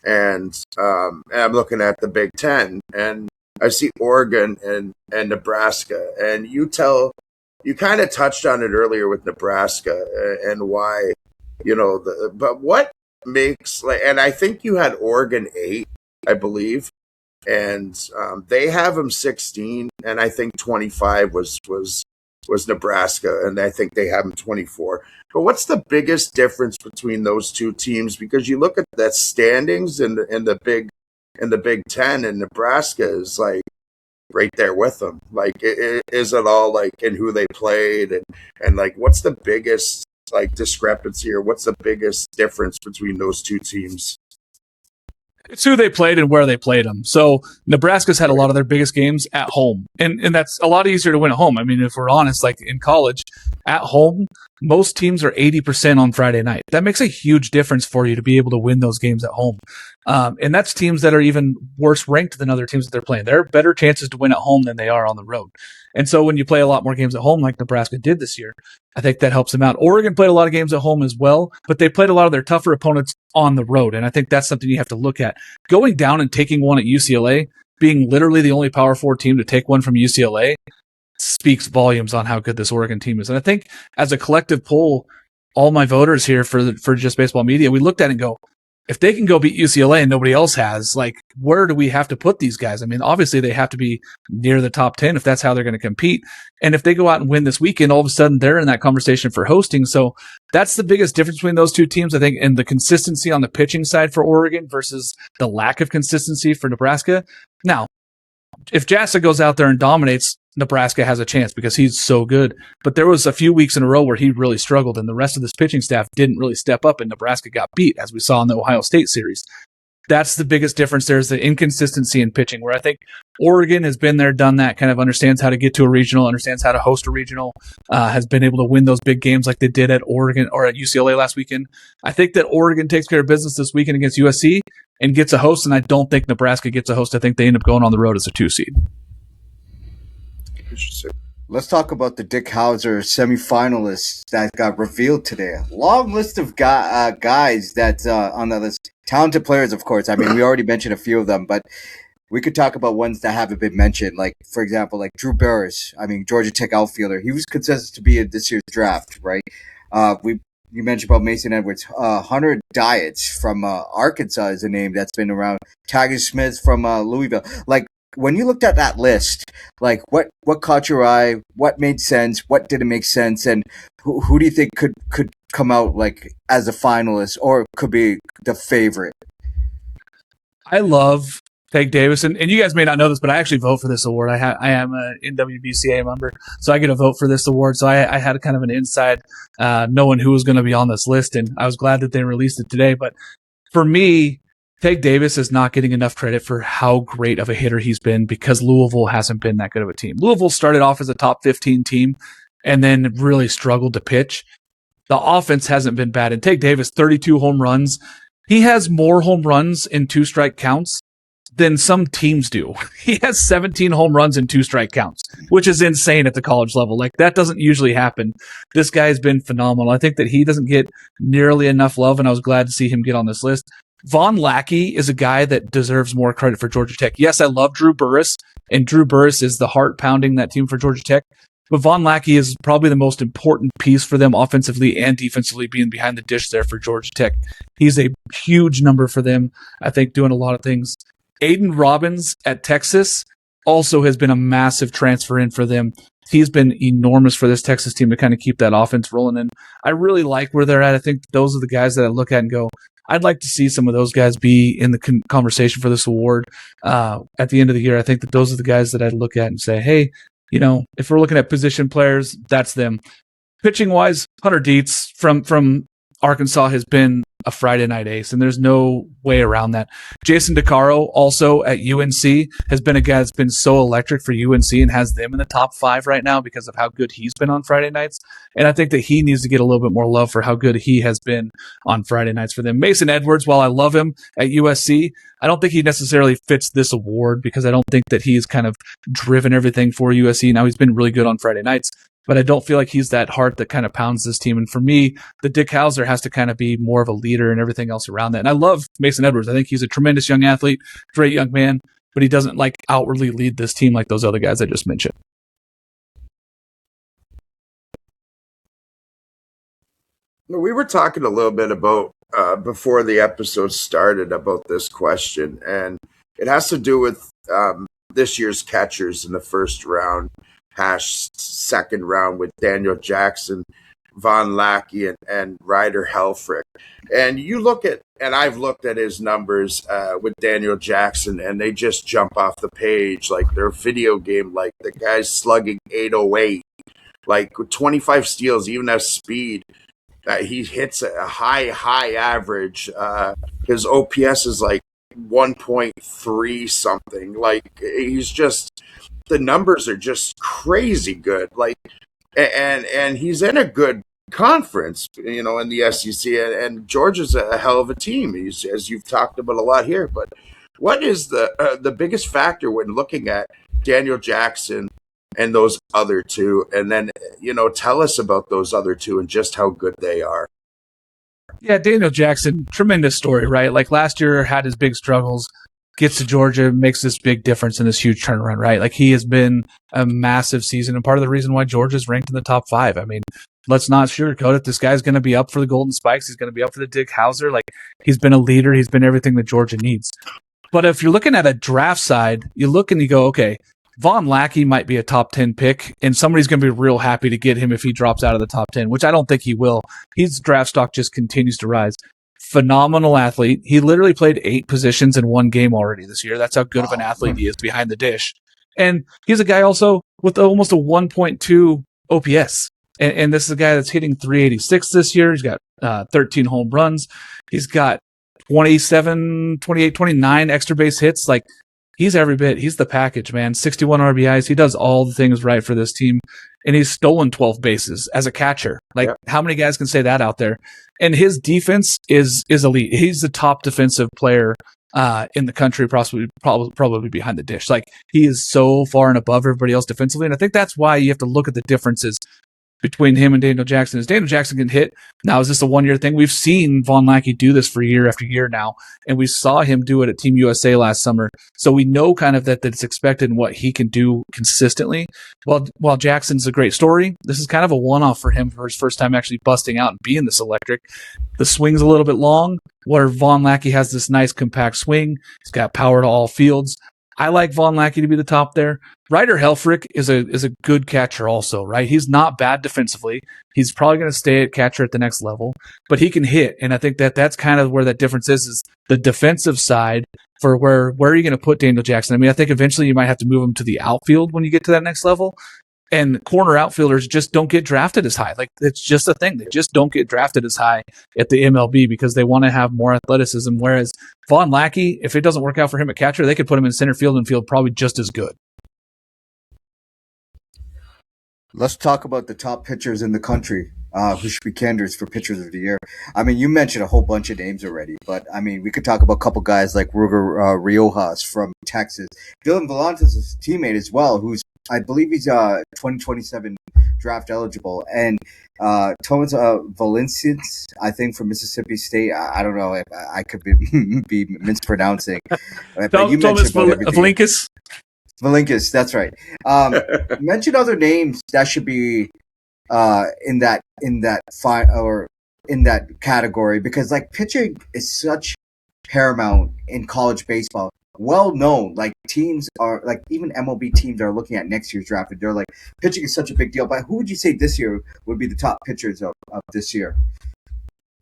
and I'm looking at the Big Ten, and I see Oregon and Nebraska, and you kind of touched on it earlier with Nebraska and why, but what makes, and I think you had Oregon 8, I believe, and they have them 16, and I think 25 was Nebraska, and I think they have them 24. But what's the biggest difference between those 2 teams? Because you look at that standings in the Big Ten, and Nebraska is like right there with them. Like, is it all like in who they played, and like what's the biggest like discrepancy, or what's the biggest difference between those 2 teams? It's who they played and where they played them. So Nebraska's had a lot of their biggest games at home, and that's a lot easier to win at home. I mean, if we're honest, like in college, at home, most teams are 80% on Friday night. That makes a huge difference for you to be able to win those games at home. And that's teams that are even worse ranked than other teams that they're playing. There are better chances to win at home than they are on the road. And so when you play a lot more games at home, like Nebraska did this year, I think that helps them out. Oregon played a lot of games at home as well, but they played a lot of their tougher opponents on the road. And I think that's something you have to look at. Going down and taking one at UCLA, being literally the only Power 4 team to take one from UCLA, speaks volumes on how good this Oregon team is. And I think as a collective poll, all my voters here for Just Baseball Media, we looked at it and go, if they can go beat UCLA and nobody else has, like, where do we have to put these guys? I mean, obviously they have to be near the top 10 if that's how they're going to compete. And if they go out and win this weekend, all of a sudden they're in that conversation for hosting. So that's the biggest difference between those 2 teams, I think, and the consistency on the pitching side for Oregon versus the lack of consistency for Nebraska. Now, if Jassa goes out there and dominates, Nebraska has a chance because he's so good. But there was a few weeks in a row where he really struggled, and the rest of this pitching staff didn't really step up, and Nebraska got beat, as we saw in the Ohio State series. That's the biggest difference. There's the inconsistency in pitching, where I think Oregon has been there, done that, kind of understands how to get to a regional, understands how to host a regional, has been able to win those big games like they did at Oregon or at UCLA last weekend. I think that Oregon takes care of business this weekend against USC and gets a host, and I don't think Nebraska gets a host. I think they end up going on the road as a 2 seed. Interesting. let's talk about the Dick Hauser semifinalists that got revealed today. Long list of guys that's on the list. Talented players, of course. I mean, we already mentioned a few of them, but we could talk about ones that haven't been mentioned. Like, for example, like Drew Burris. I mean, Georgia Tech outfielder. He was consensus to be in this year's draft, right? You mentioned about Mason Edwards. Hunter Dietz from Arkansas is a name that's been around. Tiger Smith from Louisville. Like, when you looked at that list, like what caught your eye? What made sense? What didn't make sense? And who do you think could come out like as a finalist or could be the favorite? I love Tank Davis, and you guys may not know this, but I actually vote for this award. I am an NWBCA member, so I get to vote for this award. So I had kind of an inside knowing who was going to be on this list, and I was glad that they released it today. But for me, Tank Davis is not getting enough credit for how great of a hitter he's been because Louisville hasn't been that good of a team. Louisville started off as a top 15 team and then really struggled to pitch. The offense hasn't been bad. And Tank Davis, 32 home runs. He has more home runs in two-strike counts than some teams do. He has 17 home runs in two-strike counts, which is insane at the college level. Like, that doesn't usually happen. This guy's been phenomenal. I think that he doesn't get nearly enough love, and I was glad to see him get on this list. Von Lackey is a guy that deserves more credit for Georgia Tech. Yes, I love Drew Burris, and Drew Burris is the heart pounding that team for Georgia Tech. But Von Lackey is probably the most important piece for them offensively and defensively, being behind the dish there for Georgia Tech. He's a huge number for them, I think, doing a lot of things. Aiden Robbins at Texas also has been a massive transfer in for them. He's been enormous for this Texas team to kind of keep that offense rolling. And I really like where they're at. I think those are the guys that I look at and go, I'd like to see some of those guys be in the conversation for this award at the end of the year. I think that those are the guys that I'd look at and say, hey, you know, if we're looking at position players, that's them. Pitching wise, Hunter Dietz from Arkansas has been a Friday night ace, and there's no way around that. Jason DeCaro, also at UNC, has been a guy that's been so electric for UNC and has them in the top 5 right now because of how good he's been on Friday nights. And I think that he needs to get a little bit more love for how good he has been on Friday nights for them. Mason Edwards, while I love him at USC, I don't think he necessarily fits this award because I don't think that he's kind of driven everything for USC. Now, he's been really good on Friday nights, but I don't feel like he's that heart that kind of pounds this team. And for me, the Dick Hauser has to kind of be more of a leader and everything else around that. And I love Mason Edwards. I think he's a tremendous young athlete, great young man, but he doesn't like outwardly lead this team like those other guys I just mentioned. We were talking a little bit about before the episode started about this question, and it has to do with this year's catchers in the first round, second round with Daniel Jackson, Von Lackey, and Ryder Helfrich. And you look at, and I've looked at his numbers with Daniel Jackson, and they just jump off the page like they're a video game. Like, the guy's slugging 808, like with 25 steals, even has speed. He hits a high average. His OPS is like 1.3 something. Like, he's just, the numbers are just crazy good. Like, and he's in a good conference, you know, in the SEC, and Georgia's a hell of a team, as you've talked about a lot here. But what is the biggest factor when looking at Daniel Jackson and those other two? And then, you know, tell us about those other two and just how good they are. Yeah, Daniel Jackson, tremendous story, right? Like, last year had his big struggles, gets to Georgia, makes this big difference in this huge turnaround, right? Like, he has been a massive season and part of the reason why Georgia's ranked in the top 5. I mean, let's not sugarcoat it. This guy's going to be up for the Golden Spikes. He's going to be up for the Dick Hauser. Like, he's been a leader. He's been everything that Georgia needs. But if you're looking at a draft side, you look and you go, okay, Von Lackey might be a top 10 pick, and somebody's going to be real happy to get him if he drops out of the top 10, which I don't think he will. His draft stock just continues to rise. Phenomenal athlete. He literally played 8 positions in one game already this year. That's how good of an athlete he is behind the dish. And he's a guy also with almost a 1.2 OPS. And this is a guy that's hitting 386 this year. He's got 13 home runs. He's got 27, 28, 29 extra base hits. Like, he's every bit. He's the package, man. 61 RBIs. He does all the things right for this team. And he's stolen 12 bases as a catcher. Like, how many guys can say that out there? And his defense is elite. He's the top defensive player in the country, probably behind the dish. Like, he is so far and above everybody else defensively, and I think that's why you have to look at the differences between him and Daniel Jackson. As Daniel Jackson can hit. Now, is this a one-year thing? We've seen Von Lackey do this for year after year now, and we saw him do it at Team USA last summer. So we know kind of that it's expected and what he can do consistently. While Jackson's a great story, this is kind of a one-off for him for his first time actually busting out and being this electric. The swing's a little bit long, where Von Lackey has this nice compact swing. He's got power to all fields. I like Von Lackey to be the top there. Ryder Helfrich is a good catcher also, right? He's not bad defensively. He's probably going to stay at catcher at the next level, but he can hit. And I think that's kind of where that difference is the defensive side for where are you going to put Daniel Jackson? I mean, I think eventually you might have to move him to the outfield when you get to that next level. And corner outfielders just don't get drafted as high. Like, it's just a thing. They just don't get drafted as high at the MLB because they want to have more athleticism. Whereas Von Lackey, if it doesn't work out for him at catcher, they could put him in center field and field probably just as good. Let's talk about the top pitchers in the country who should be candidates for pitchers of the year. I mean, you mentioned a whole bunch of names already, but I mean, we could talk about a couple guys like Ruger Riojas from Texas. Dylan Volantes is a teammate as well, who's, I believe he's 2027 draft eligible. And Thomas Valencians, I think, from Mississippi State. I don't know if I could be mispronouncing. But you Thomas Valencians. Valencians, that's right. Mention other names that should be in that category, because like pitching is such paramount in college baseball. Well known, like teams are like even MLB teams are looking at next year's draft, and they're like, pitching is such a big deal. But who would you say this year would be the top pitchers of this year?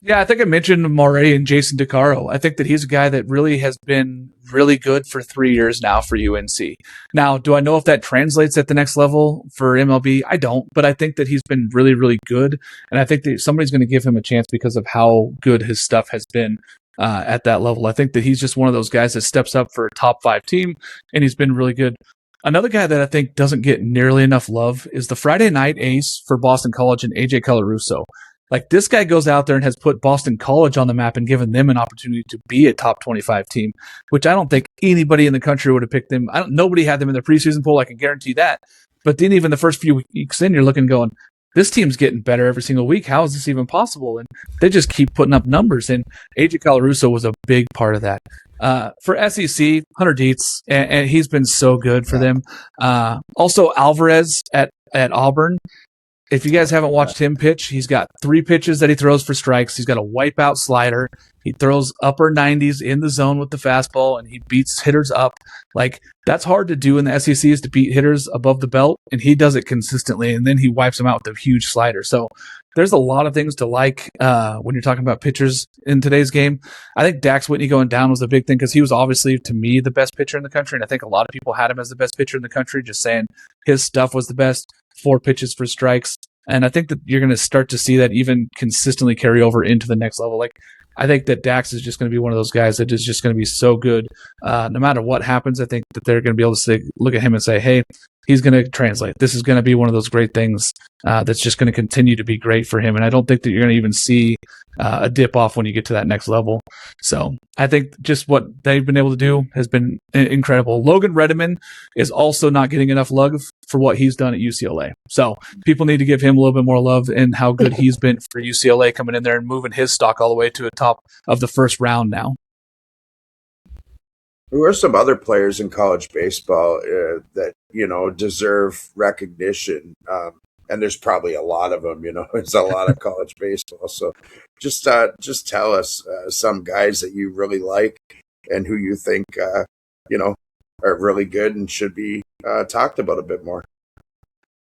Yeah, I think I mentioned Murray and Jason DeCaro. I think that he's a guy that really has been really good for 3 years now for UNC. Now, do I know if that translates at the next level for MLB? I don't, but I think that he's been really, really good. And I think that somebody's going to give him a chance because of how good his stuff has been at that level. I think that he's just one of those guys that steps up for a top 5 team, and he's been really good. Another guy that I think doesn't get nearly enough love is the Friday night ace for Boston College and AJ Colarusso. Like, this guy goes out there and has put Boston College on the map and given them an opportunity to be a top 25 team, which I don't think anybody in the country would have picked them. Nobody had them in their preseason poll. I can guarantee that. But then even the first few weeks in, you're looking going, this team's getting better every single week. How is this even possible? And they just keep putting up numbers. And AJ Colarusso was a big part of that. For SEC, Hunter Dietz, and he's been so good for them. Also, Alvarez at Auburn. If you guys haven't watched him pitch, he's got 3 pitches that he throws for strikes. He's got a wipeout slider. He throws upper 90s in the zone with the fastball, and he beats hitters up. Like, that's hard to do in the SEC, is to beat hitters above the belt, and he does it consistently, and then he wipes them out with a huge slider. So there's a lot of things to like when you're talking about pitchers in today's game. I think Dax Whitney going down was a big thing because he was obviously, to me, the best pitcher in the country, and I think a lot of people had him as the best pitcher in the country, just saying his stuff was the best. 4 pitches for strikes. And I think that you're going to start to see that even consistently carry over into the next level. Like, I think that Dax is just going to be one of those guys that is just going to be so good. No matter what happens, I think that they're going to be able to look at him and say, hey, he's going to translate. This is going to be one of those great things that's just going to continue to be great for him. And I don't think that you're going to even see a dip off when you get to that next level. So I think just what they've been able to do has been incredible. Logan Redeman is also not getting enough love for what he's done at UCLA. So people need to give him a little bit more love and how good he's been for UCLA coming in there and moving his stock all the way to the top of the first round now. Who are some other players in college baseball that, deserve recognition? And there's probably a lot of them, it's a lot of college baseball. So just tell us some guys that you really like and who you think, are really good and should be talked about a bit more.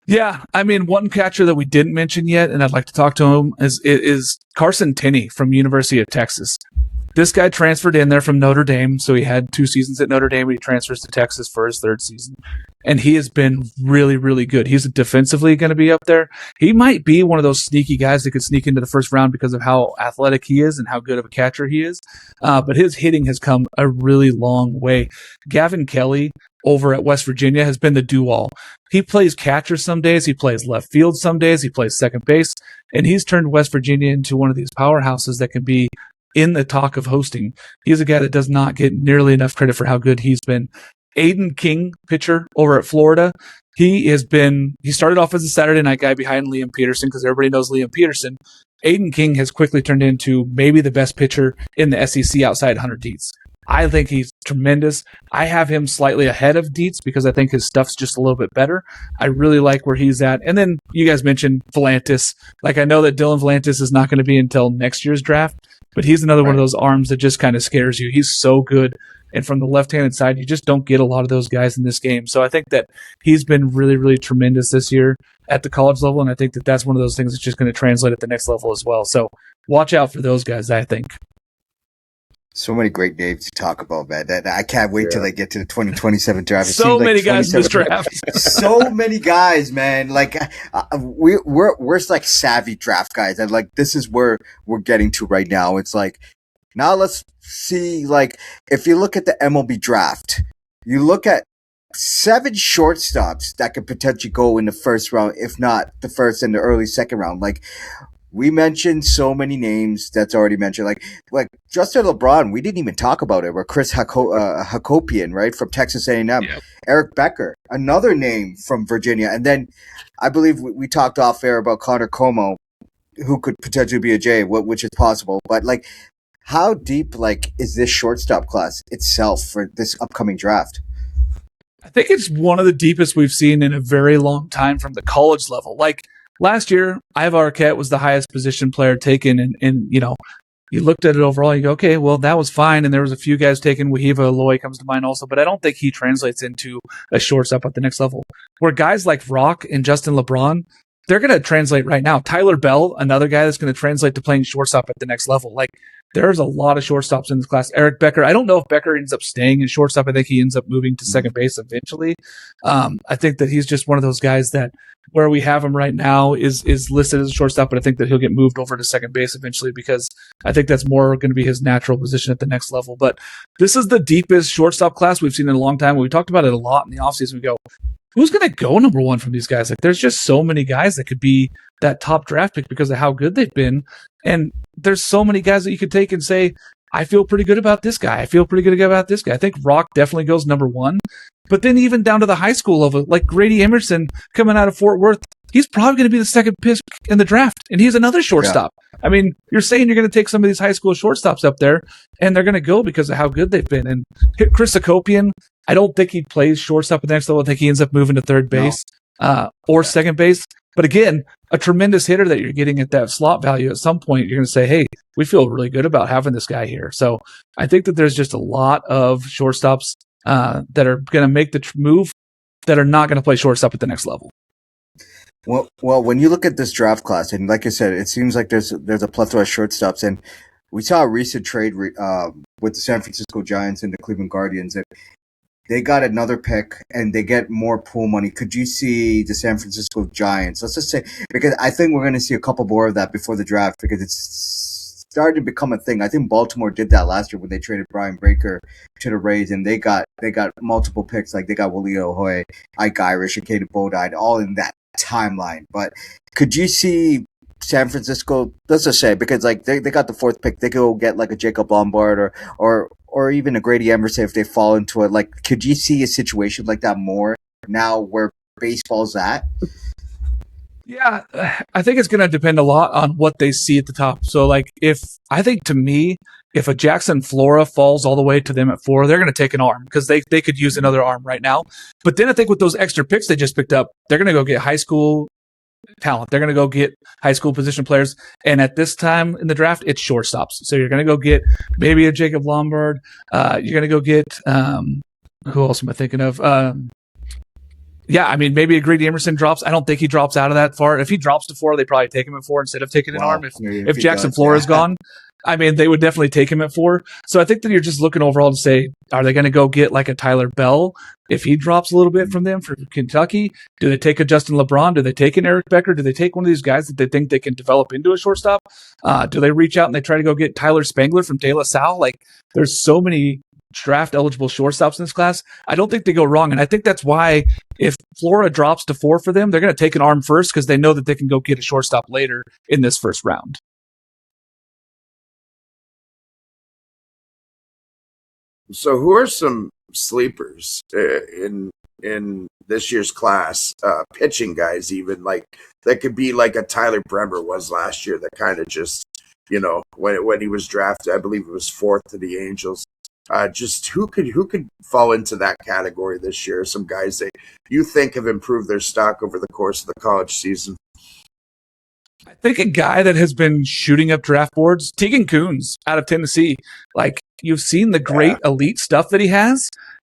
Yeah, I mean, one catcher that we didn't mention yet, and I'd like to talk to him, is Carson Tinney from University of Texas. This guy transferred in there from Notre Dame, so he had 2 seasons at Notre Dame, and he transfers to Texas for his 3rd season. And he has been really, really good. He's defensively going to be up there. He might be one of those sneaky guys that could sneak into the first round because of how athletic he is and how good of a catcher he is. But his hitting has come a really long way. Gavin Kelly over at West Virginia has been the do-all. He plays catcher some days, he plays left field some days, he plays second base, and he's turned West Virginia into one of these powerhouses that can be in the talk of hosting. He's a guy that does not get nearly enough credit for how good he's been. Aiden King, pitcher over at Florida. He started off as a Saturday night guy behind Liam Peterson because everybody knows Liam Peterson. Aiden King has quickly turned into maybe the best pitcher in the SEC outside Hunter Dietz. I think he's tremendous. I have him slightly ahead of Dietz because I think his stuff's just a little bit better. I really like where he's at. And then you guys mentioned Volantis. Like, I know that Dylan Volantis is not going to be until next year's draft, but he's another one of those arms that just kind of scares you. He's so good. And from the left-handed side, you just don't get a lot of those guys in this game. So I think that he's been really, really tremendous this year at the college level, and I think that that's one of those things that's just going to translate at the next level as well. So watch out for those guys, I think. So many great names to talk about, man. I can't wait till they get to the 2027 draft. So many guys in this draft. So many guys, man. Like we're like savvy draft guys, and like this is where we're getting to right now. It's like now let's see. Like if you look at the MLB Draft, you look at 7 shortstops that could potentially go in the first round, if not the first and the early second round. Like we mentioned so many names that's already mentioned, like Justin LeBron. We didn't even talk about it. Or Chris Hakopian, right, from Texas A&M. Yep. Eric Becker, another name from Virginia, and then I believe we talked off air about Connor Como, who could potentially be a J, which is possible. But like, how deep is this shortstop class itself for this upcoming draft? I think it's one of the deepest we've seen in a very long time from the college level. Like last year, Ivar Arquette was the highest position player taken, and you looked at it overall, you go, okay, well, that was fine, and there was a few guys taken. Wahiva Aloy comes to mind also, but I don't think he translates into a shortstop at the next level. Where guys like Rock and Justin LeBron, they're going to translate right now. Tyler Bell, another guy that's going to translate to playing shortstop at the next level. Like, there's a lot of shortstops in this class. Eric Becker, I don't know if Becker ends up staying in shortstop. I think he ends up moving to second base eventually. I think that he's just one of those guys that where we have him right now is listed as a shortstop, but I think that he'll get moved over to second base eventually because I think that's more going to be his natural position at the next level. But this is the deepest shortstop class we've seen in a long time. We talked about it a lot in the offseason. We go, who's going to go number one from these guys? Like, there's just so many guys that could be that top draft pick because of how good they've been. And there's so many guys that you could take and say, I feel pretty good about this guy. I feel pretty good about this guy. I think Rock definitely goes number one. But then even down to the high school level, like Grady Emerson coming out of Fort Worth, he's probably going to be the second pick in the draft. And he's another shortstop. Yeah. I mean, you're saying you're going to take some of these high school shortstops up there, and they're going to go because of how good they've been. And Chris Hakopian, I don't think he plays shortstop at the next level. I think he ends up moving to third base or second base. But again, a tremendous hitter that you're getting at that slot value. At some point, you're going to say, hey, we feel really good about having this guy here. So I think that there's just a lot of shortstops that are going to make the move that are not going to play shortstop at the next level. Well, when you look at this draft class, and like I said, it seems like there's a plethora of shortstops, and we saw a recent trade with the San Francisco Giants and the Cleveland Guardians, and they got another pick and they get more pool money. Could you see the San Francisco Giants? Let's just say, because I think we're going to see a couple more of that before the draft because it's starting to become a thing. I think Baltimore did that last year when they traded Brian Breaker to the Rays, and they got multiple picks. Like they got Willie Ahoy, Ike Irish, and Kaden Bodine, all in that timeline. But could you see San Francisco, let's just say, because like they got the 4th pick, they could go get like a Jacob Lombard or even a Grady Emerson if they fall into it. Like, could you see a situation like that more now where baseball's at? Yeah, I think it's going to depend a lot on what they see at the top. So, like, if a Jackson Flora falls all the way to them at 4, they're going to take an arm because they could use another arm right now. But then I think with those extra picks they just picked up, they're going to go get high school talent. They're going to go get high school position players. And at this time in the draft, it's shortstops. So you're going to go get maybe a Jacob Lombard. You're going to go get, who else am I thinking of? Yeah, I mean, maybe a Grady Emerson drops. I don't think he drops out of that far. If he drops to 4, they probably take him at 4 instead of taking an arm. If Jackson Flora is gone, I mean, they would definitely take him at 4. So I think that you're just looking overall to say, are they going to go get like a Tyler Bell if he drops a little bit from them for Kentucky? Do they take a Justin LeBron? Do they take an Eric Becker? Do they take one of these guys that they think they can develop into a shortstop? Do they reach out and they try to go get Tyler Spangler from De La Salle? Like, there's so many draft eligible shortstops in this class. I don't think they go wrong. And I think that's why if Flora drops to 4 for them, they're going to take an arm first because they know that they can go get a shortstop later in this first round. So who are some sleepers in this year's class, pitching guys even, like that could be like a Tyler Bremer was last year, that kind of just, when he was drafted, I believe it was fourth to the Angels. Just who could fall into that category this year? Some guys that you think have improved their stock over the course of the college season. I think a guy that has been shooting up draft boards, Tegan Kuhns out of Tennessee. Like, you've seen the great elite stuff that he has,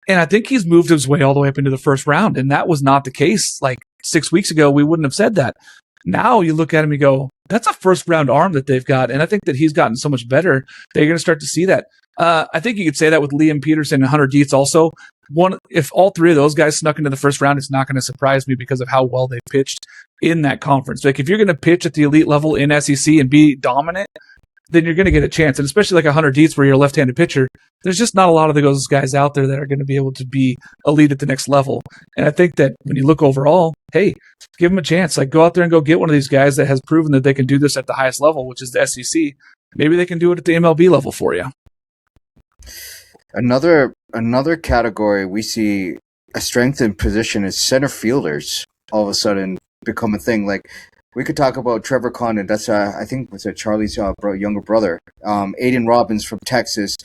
and I think he's moved his way all the way up into the first round, and that was not the case. Like 6 weeks ago, we wouldn't have said that. Now you look at him and go, that's a first round arm that they've got, and I think that he's gotten so much better that you're going to start to see that. I think you could say that with Liam Peterson and Hunter Dietz also. If all three of those guys snuck into the first round, it's not going to surprise me because of how well they pitched in that conference. Like, if you're going to pitch at the elite level in SEC and be dominant, then you're going to get a chance. And especially like a Hunter Dietz, where you're a left-handed pitcher, there's just not a lot of those guys out there that are going to be able to be elite at the next level. And I think that when you look overall, hey, give them a chance. Like, go out there and go get one of these guys that has proven that they can do this at the highest level, which is the SEC. Maybe they can do it at the MLB level for you. Another category we see a strengthened position is center fielders all of a sudden become a thing. Like, we could talk about Trevor Condon. That's I think was Charlie's younger brother. Aiden Robbins from Texas.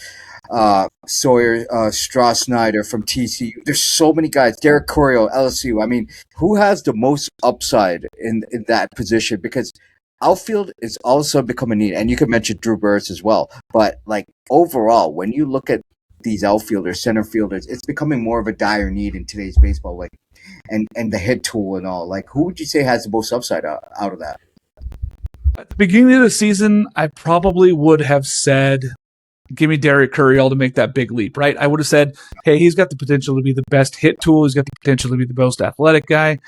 Sawyer Strasnyder from TCU. There's so many guys. Derek Corio, LSU. I mean, who has the most upside in that position? Because outfield is also becoming a need. And you could mention Drew Burris as well. But like overall, when you look at these outfielders, center fielders, it's becoming more of a dire need in today's baseball. Like, and the hit tool and all. Like, who would you say has the most upside out of that? At the beginning of the season, I probably would have said, give me Derek Couriel to make that big leap, right? I would have said, hey, he's got the potential to be the best hit tool. He's got the potential to be the most athletic guy.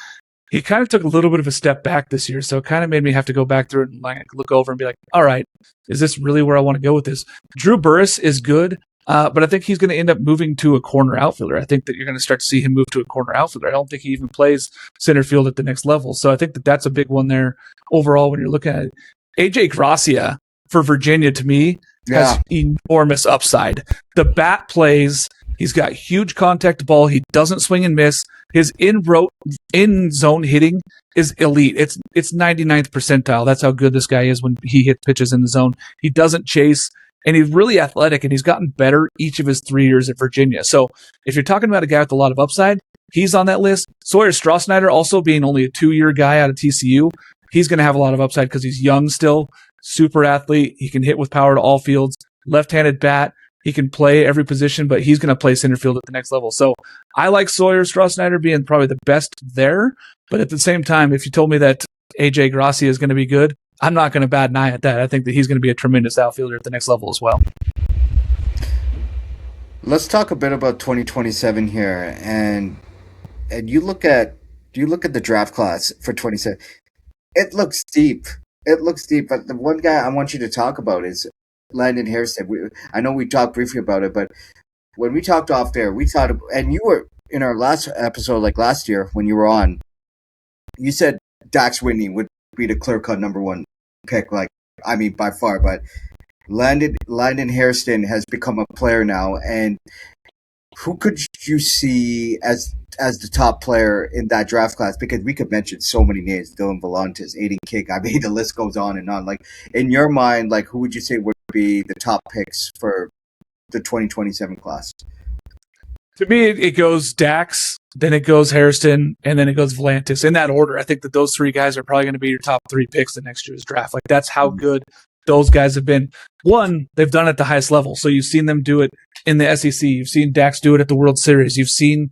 He kind of took a little bit of a step back this year, so it kind of made me have to go back through it and like look over and be like, all right, is this really where I want to go with this? Drew Burris is good, but I think he's going to end up moving to a corner outfielder. I think that you're going to start to see him move to a corner outfielder. I don't think he even plays center field at the next level, so I think that that's a big one there overall when you're looking at it. AJ Gracia for Virginia, to me, has enormous upside. The bat plays. He's got huge contact ball. He doesn't swing and miss. His in-zone hitting is elite. It's 99th percentile. That's how good this guy is when he hits pitches in the zone. He doesn't chase, and he's really athletic, and he's gotten better each of his 3 years at Virginia. So if you're talking about a guy with a lot of upside, he's on that list. Sawyer Strasnyder, also being only a 2-year guy out of TCU, he's going to have a lot of upside because he's young still, super athlete. He can hit with power to all fields, left-handed bat. He can play every position, but he's going to play center field at the next level. So I like Sawyer Strasnyder being probably the best there. But at the same time, if you told me that AJ Gracia is going to be good, I'm not going to bat an eye at that. I think that he's going to be a tremendous outfielder at the next level as well. Let's talk a bit about 2027 here, and you look at the draft class for 27. It looks deep. But the one guy I want you to talk about is Landon Hairston. I know we talked briefly about it, but when we talked off there, we thought, and you were in our last episode, like last year when you were on, you said Dax Whitney would be the clear-cut number one pick, by far. But Landon Hairston has become a player now, and who could you see as the top player in that draft class? Because we could mention so many names: Dylan Volantis, Aiden King. I mean, the list goes on and on. Like, in your mind, like, who would you say would be the top picks for the 2027 class? To me, it goes Dax, then it goes Hairston, and then it goes Volantis. In that order, I think that those three guys are probably going to be your top 3 picks the next year's draft. Like, that's how good those guys have been. One, they've done it at the highest level. So you've seen them do it in the SEC. You've seen Dax do it at the World Series. You've seen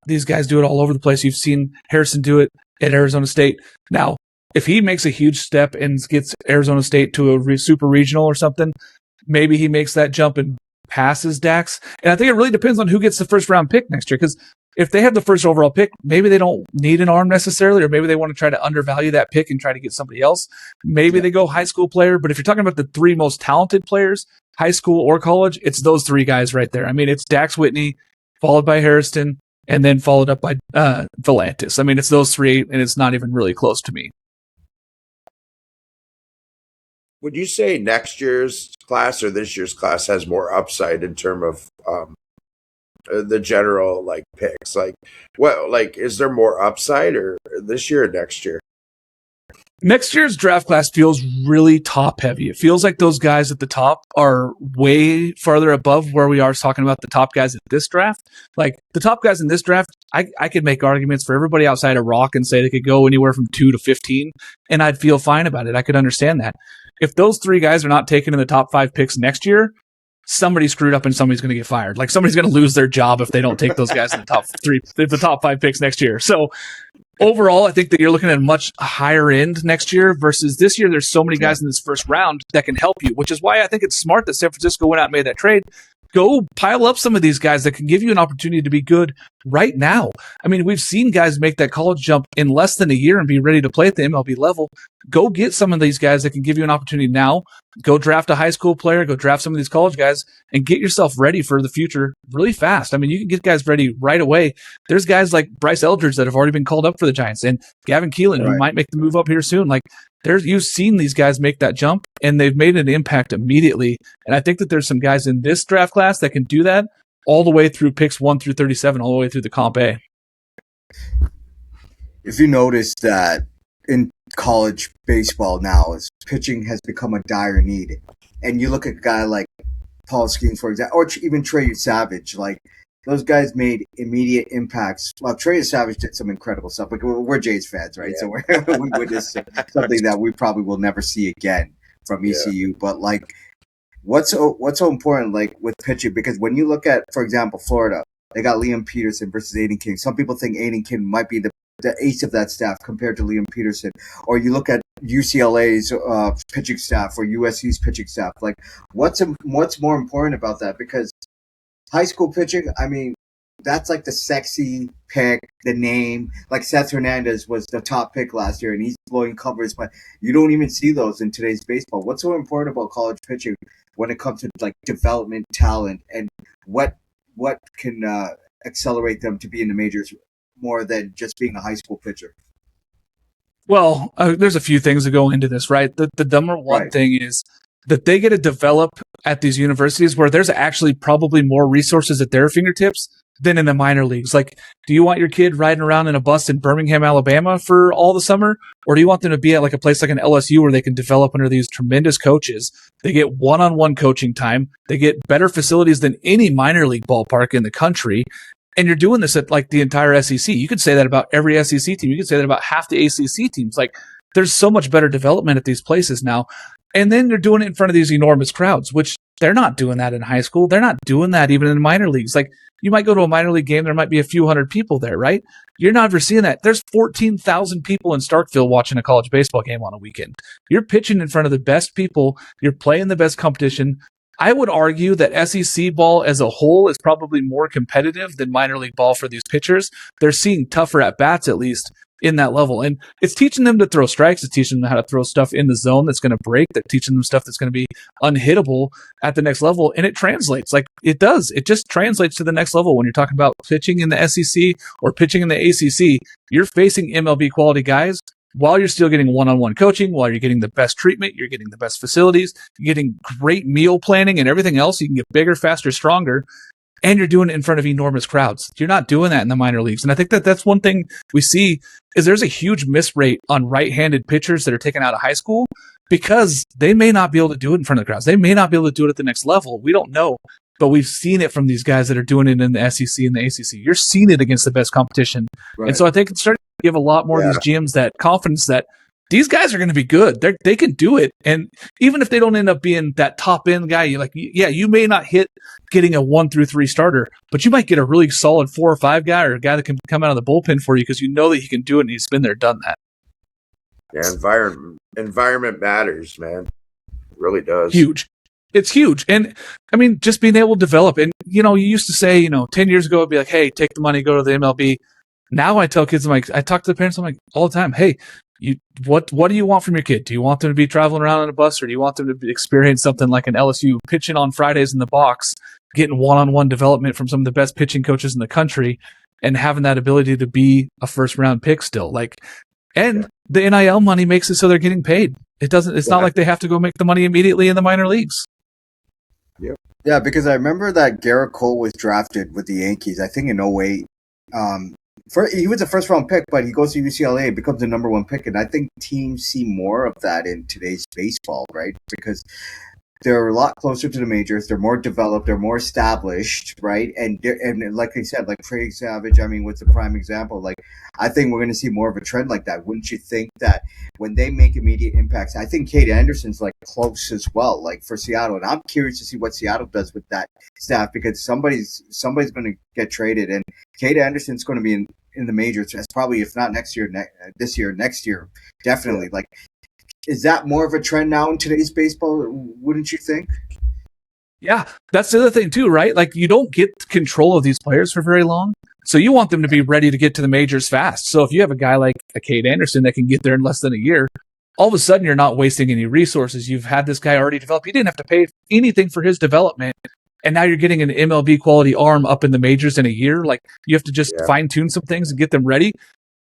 these guys do it all over the place. You've seen Hairston do it at Arizona State. Now, if he makes a huge step and gets Arizona State to a super regional or something, maybe he makes that jump and passes Dax. And I think it really depends on who gets the first round pick next year. Because if they have the first overall pick, maybe they don't need an arm necessarily, or maybe they want to try to undervalue that pick and try to get somebody else. Maybe they go high school player. But if you're talking about the 3 most talented players, high school or college, it's those 3 guys right there. I mean, it's Dax Whitney, followed by Hairston, and then followed up by Volantis. I mean, it's those 3, and it's not even really close to me. would you say next year's class or this year's class has more upside in terms of the general like picks? Like, what, like, is there more upside or this year or next year? Next year's draft class feels really top heavy. It feels like those guys at the top are way farther above where we are talking about the top guys at this draft. Like the top guys in this draft, I could make arguments for everybody outside of Rock and say they could go anywhere from 2 to 15, and I'd feel fine about it. I could understand that. If those three guys are not taken in the top 5 picks next year, somebody screwed up and somebody's going to get fired. Like somebody's going to lose their job if they don't take those guys in the top 5 picks next year. So overall, I think that you're looking at a much higher end next year versus this year. There's so many guys in this first round that can help you, which is why I think it's smart that San Francisco went out and made that trade. Go pile up some of these guys that can give you an opportunity to be good right now. I mean, we've seen guys make that college jump in less than a year and be ready to play at the MLB level. Go get some of these guys that can give you an opportunity now. Go draft a high school player, go draft some of these college guys, and get yourself ready for the future really fast. I mean, you can get guys ready right away. There's guys like Bryce Eldridge that have already been called up for the Giants, and Gavin Keelan, who might make the move up here soon. Like, you've seen these guys make that jump, and they've made an impact immediately. And I think that there's some guys in this draft class that can do that all the way through picks 1 through 37, all the way through the Comp A. If you notice that in college baseball now, is pitching has become a dire need, and you look at a guy like Paul Skeens, for example, or even Trey Savage, like those guys made immediate impacts. Well, Trey Savage did some incredible stuff, but we're Jays fans, right? Yeah. So we witnessed something that we probably will never see again from ECU. Yeah. But like, what's so important, like with pitching? Because when you look at, for example, Florida, they got Liam Peterson versus Aiden King. Some people think Aiden King might be the ace of that staff compared to Liam Peterson. Or you look at UCLA's pitching staff or USC's pitching staff. Like, what's more important about that? Because high school pitching, I mean, that's like the sexy pick, the name. Like Seth Hernandez was the top pick last year, and he's blowing covers, but you don't even see those in today's baseball. What's so important about college pitching when it comes to like development, talent, and what can accelerate them to be in the majors more than just being a high school pitcher? Well, there's a few things that go into this, right? The number one thing is that they get to develop at these universities where there's actually probably more resources at their fingertips than in the minor leagues. Like, do you want your kid riding around in a bus in Birmingham, Alabama for all the summer? Or do you want them to be at like a place like an LSU where they can develop under these tremendous coaches? They get one-on-one coaching time. They get better facilities than any minor league ballpark in the country. And you're doing this at like the entire SEC. You could say that about every SEC team. You could say that about half the ACC teams. Like, there's so much better development at these places now. And then they're doing it in front of these enormous crowds, which they're not doing that in high school. They're not doing that even in minor leagues. Like, you might go to a minor league game, there might be a few hundred people there, right? You're not ever seeing that. There's 14,000 people in Starkville watching a college baseball game on a weekend. You're pitching in front of the best people. You're playing the best competition. I would argue that SEC ball as a whole is probably more competitive than minor league ball for these pitchers. They're seeing tougher at-bats, at least, in that level. And it's teaching them to throw strikes. It's teaching them how to throw stuff in the zone that's going to break. They're teaching them stuff that's going to be unhittable at the next level. And it translates. Like, it does. It just translates to the next level. When you're talking about pitching in the SEC or pitching in the ACC, you're facing MLB quality guys while you're still getting one-on-one coaching, while you're getting the best treatment, you're getting the best facilities, you're getting great meal planning and everything else. You can get bigger, faster, stronger. And you're doing it in front of enormous crowds. You're not doing that in the minor leagues. And I think that that's one thing we see is there's a huge miss rate on right-handed pitchers that are taken out of high school because they may not be able to do it in front of the crowds. They may not be able to do it at the next level. We don't know. But we've seen it from these guys that are doing it in the SEC and the ACC. You're seeing it against the best competition. Right. And so I think it's starting to give a lot more of these GMs that confidence that these guys are going to be good. They can do it. And even if they don't end up being that top end guy, you may not hit getting a 1 through 3 starter, but you might get a really solid 4 or 5 guy or a guy that can come out of the bullpen for you because you know that he can do it and he's been there, done that. Yeah, environment matters, man. It really does. Huge. It's huge. And I mean, just being able to develop. And, you used to say, 10 years ago, it'd be like, hey, take the money, go to the MLB. Now I tell kids, I talk to the parents, I'm like, all the time, hey, what do you want from your kid? Do you want them to be traveling around on a bus, or do you want them to experience something like an LSU pitching on Fridays in the box, getting one-on-one development from some of the best pitching coaches in the country, and having that ability to be a first-round pick still? The NIL money makes it so they're getting paid. It's not like they have to go make the money immediately in the minor leagues. Yeah, because I remember that Garrett Cole was drafted with the Yankees, I think in '08. He was a first round pick, but he goes to UCLA and becomes the number one pick. And I think teams see more of that in today's baseball, right? Because they're a lot closer to the majors. They're more developed. They're more established, right? And like I said, like Trey Savage, I mean, what's a prime example? Like, I think we're going to see more of a trend like that. Wouldn't you think that when they make immediate impacts? I think Kate Anderson's like close as well, like for Seattle. And I'm curious to see what Seattle does with that staff because somebody's going to get traded, and Kate Anderson's going to be in the majors. That's probably if not next year, this year, next year, definitely. Like. Is that more of a trend now in today's baseball? Wouldn't you think? Yeah, that's the other thing too, right? Like you don't get control of these players for very long. So you want them to be ready to get to the majors fast. So if you have a guy like a Cade Anderson that can get there in less than a year, all of a sudden you're not wasting any resources. You've had this guy already develop. You didn't have to pay anything for his development. And now you're getting an MLB quality arm up in the majors in a year. Like you have to just fine tune some things and get them ready.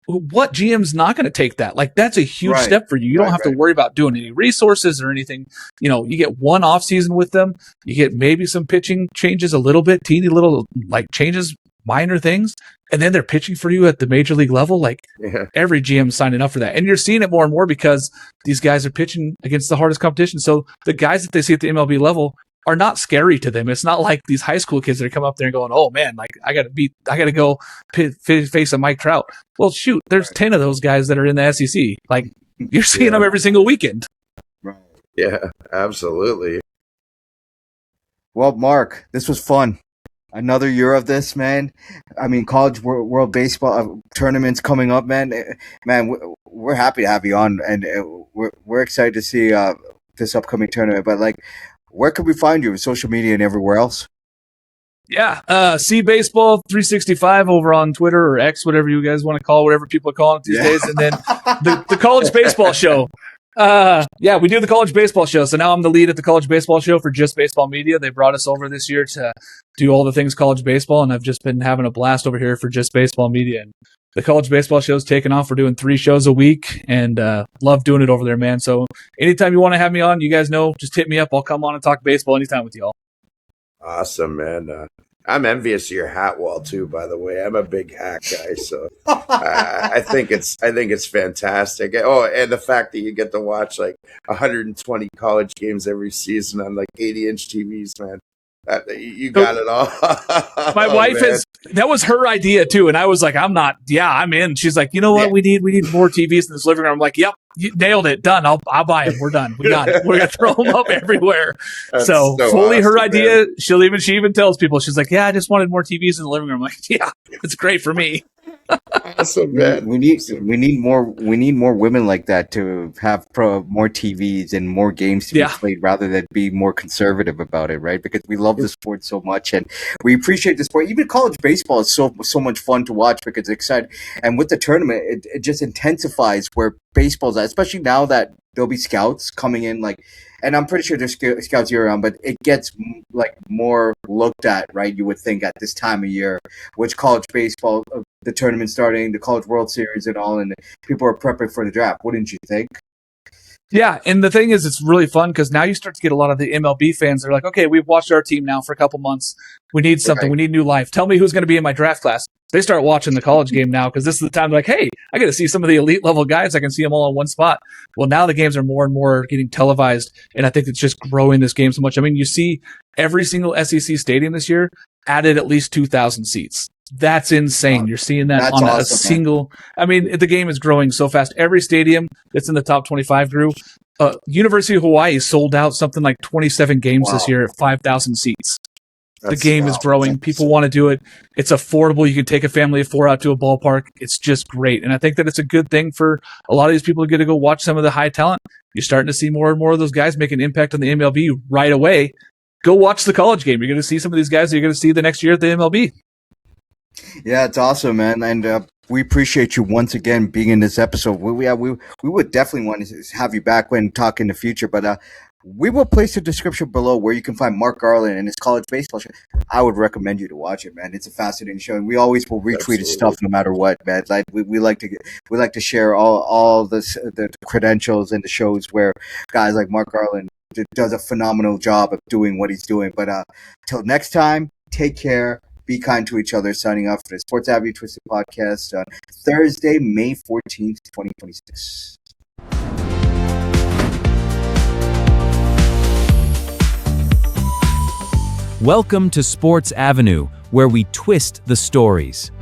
What GM's not going to take that? Like that's a huge step for you. You don't have to worry about doing any resources or anything. You know, you get one off season with them. You get maybe some pitching changes a little bit, teeny little like changes, minor things, and then they're pitching for you at the major league level. Like every GM signing up for that, and you're seeing it more and more because these guys are pitching against the hardest competition. So the guys that they see at the MLB level are not scary to them. It's not like these high school kids that are coming up there and going, "Oh man, like I got to go face a Mike Trout." Well, shoot, there's 10 of those guys that are in the SEC. Like you're seeing them every single weekend. Right. Yeah, absolutely. Well, Mark, this was fun. Another year of this, man. I mean, College World Baseball tournaments coming up, man. Man, we're happy to have you on, and we're excited to see this upcoming tournament. But like, where can we find you? Social media and everywhere else? Yeah, see Baseball 365 over on Twitter or X, whatever you guys want to call it, whatever people are calling it these days. And then the College Baseball Show. We do the College Baseball Show. So now I'm the lead at the College Baseball Show for Just Baseball Media. They brought us over this year to do all the things college baseball, and I've just been having a blast over here for Just Baseball Media. And the College Baseball Show's taken off. We're doing 3 shows a week, and love doing it over there, man. So anytime you want to have me on, you guys know, just hit me up. I'll come on and talk baseball anytime with y'all. Awesome, man. I'm envious of your hat wall too, by the way. I'm a big hat guy, so I think it's fantastic. Oh, and the fact that you get to watch like 120 college games every season on like 80-inch TVs, man. You got it all. My wife that was her idea too, and I was like, I'm in. She's like, you know what, we need more TVs in this living room. I'm like, yep, you nailed it, done. I'll buy it. We're done. We got it. We're gonna throw them up everywhere. So fully awesome, her idea. Man. She even tells people, she's like, yeah, I just wanted more TVs in the living room. I'm like, yeah, it's great for me. Awesome, man. We need more women like that to have more TVs and more games to be played rather than be more conservative about it, right? Because we love the sport so much and we appreciate the sport. Even college baseball is so much fun to watch because it's exciting. And with the tournament, it just intensifies where baseball's at, especially now that there'll be scouts coming in, like, and I'm pretty sure there's scouts year round, but it gets like more looked at, right? You would think at this time of year, which college baseball, the tournament starting, the College World Series and all, and people are prepping for the draft. Wouldn't you think? Yeah, and the thing is, it's really fun because now you start to get a lot of the MLB fans. They're like, okay, we've watched our team now for a couple months. We need something. Right. We need new life. Tell me who's going to be in my draft class. They start watching the college game now because this is the time they're like, hey, I got to see some of the elite level guys. I can see them all in one spot. Well, now the games are more and more getting televised, and I think it's just growing this game so much. I mean, you see every single SEC stadium this year added at least 2,000 seats. That's insane. You're seeing that on awesome, a single. Man. I mean, the game is growing so fast. Every stadium that's in the top 25 grew. University of Hawaii sold out something like 27 games this year at 5,000 seats. The game is growing. People want to do it. It's affordable. You can take a family of 4 out to a ballpark. It's just great. And I think that it's a good thing for a lot of these people to get to go watch some of the high talent. You're starting to see more and more of those guys make an impact on the MLB right away. Go watch the college game. You're going to see some of these guys that you're going to see the next year at the MLB. Yeah, it's awesome, man. And we appreciate you once again being in this episode. We would definitely want to have you back when talk in the future. But We will place a description below where you can find Mark Garland and his college baseball show. I would recommend you to watch it, man. It's a fascinating show, and we always will retweet his stuff no matter what, man. Like we like to share all the credentials and the shows where guys like Mark Garland does a phenomenal job of doing what he's doing. But till next time, take care. Be kind to each other. Signing off for the Sports Avenue Twisted podcast on Thursday, May 14th, 2026. Welcome to Sports Avenue, where we twist the stories.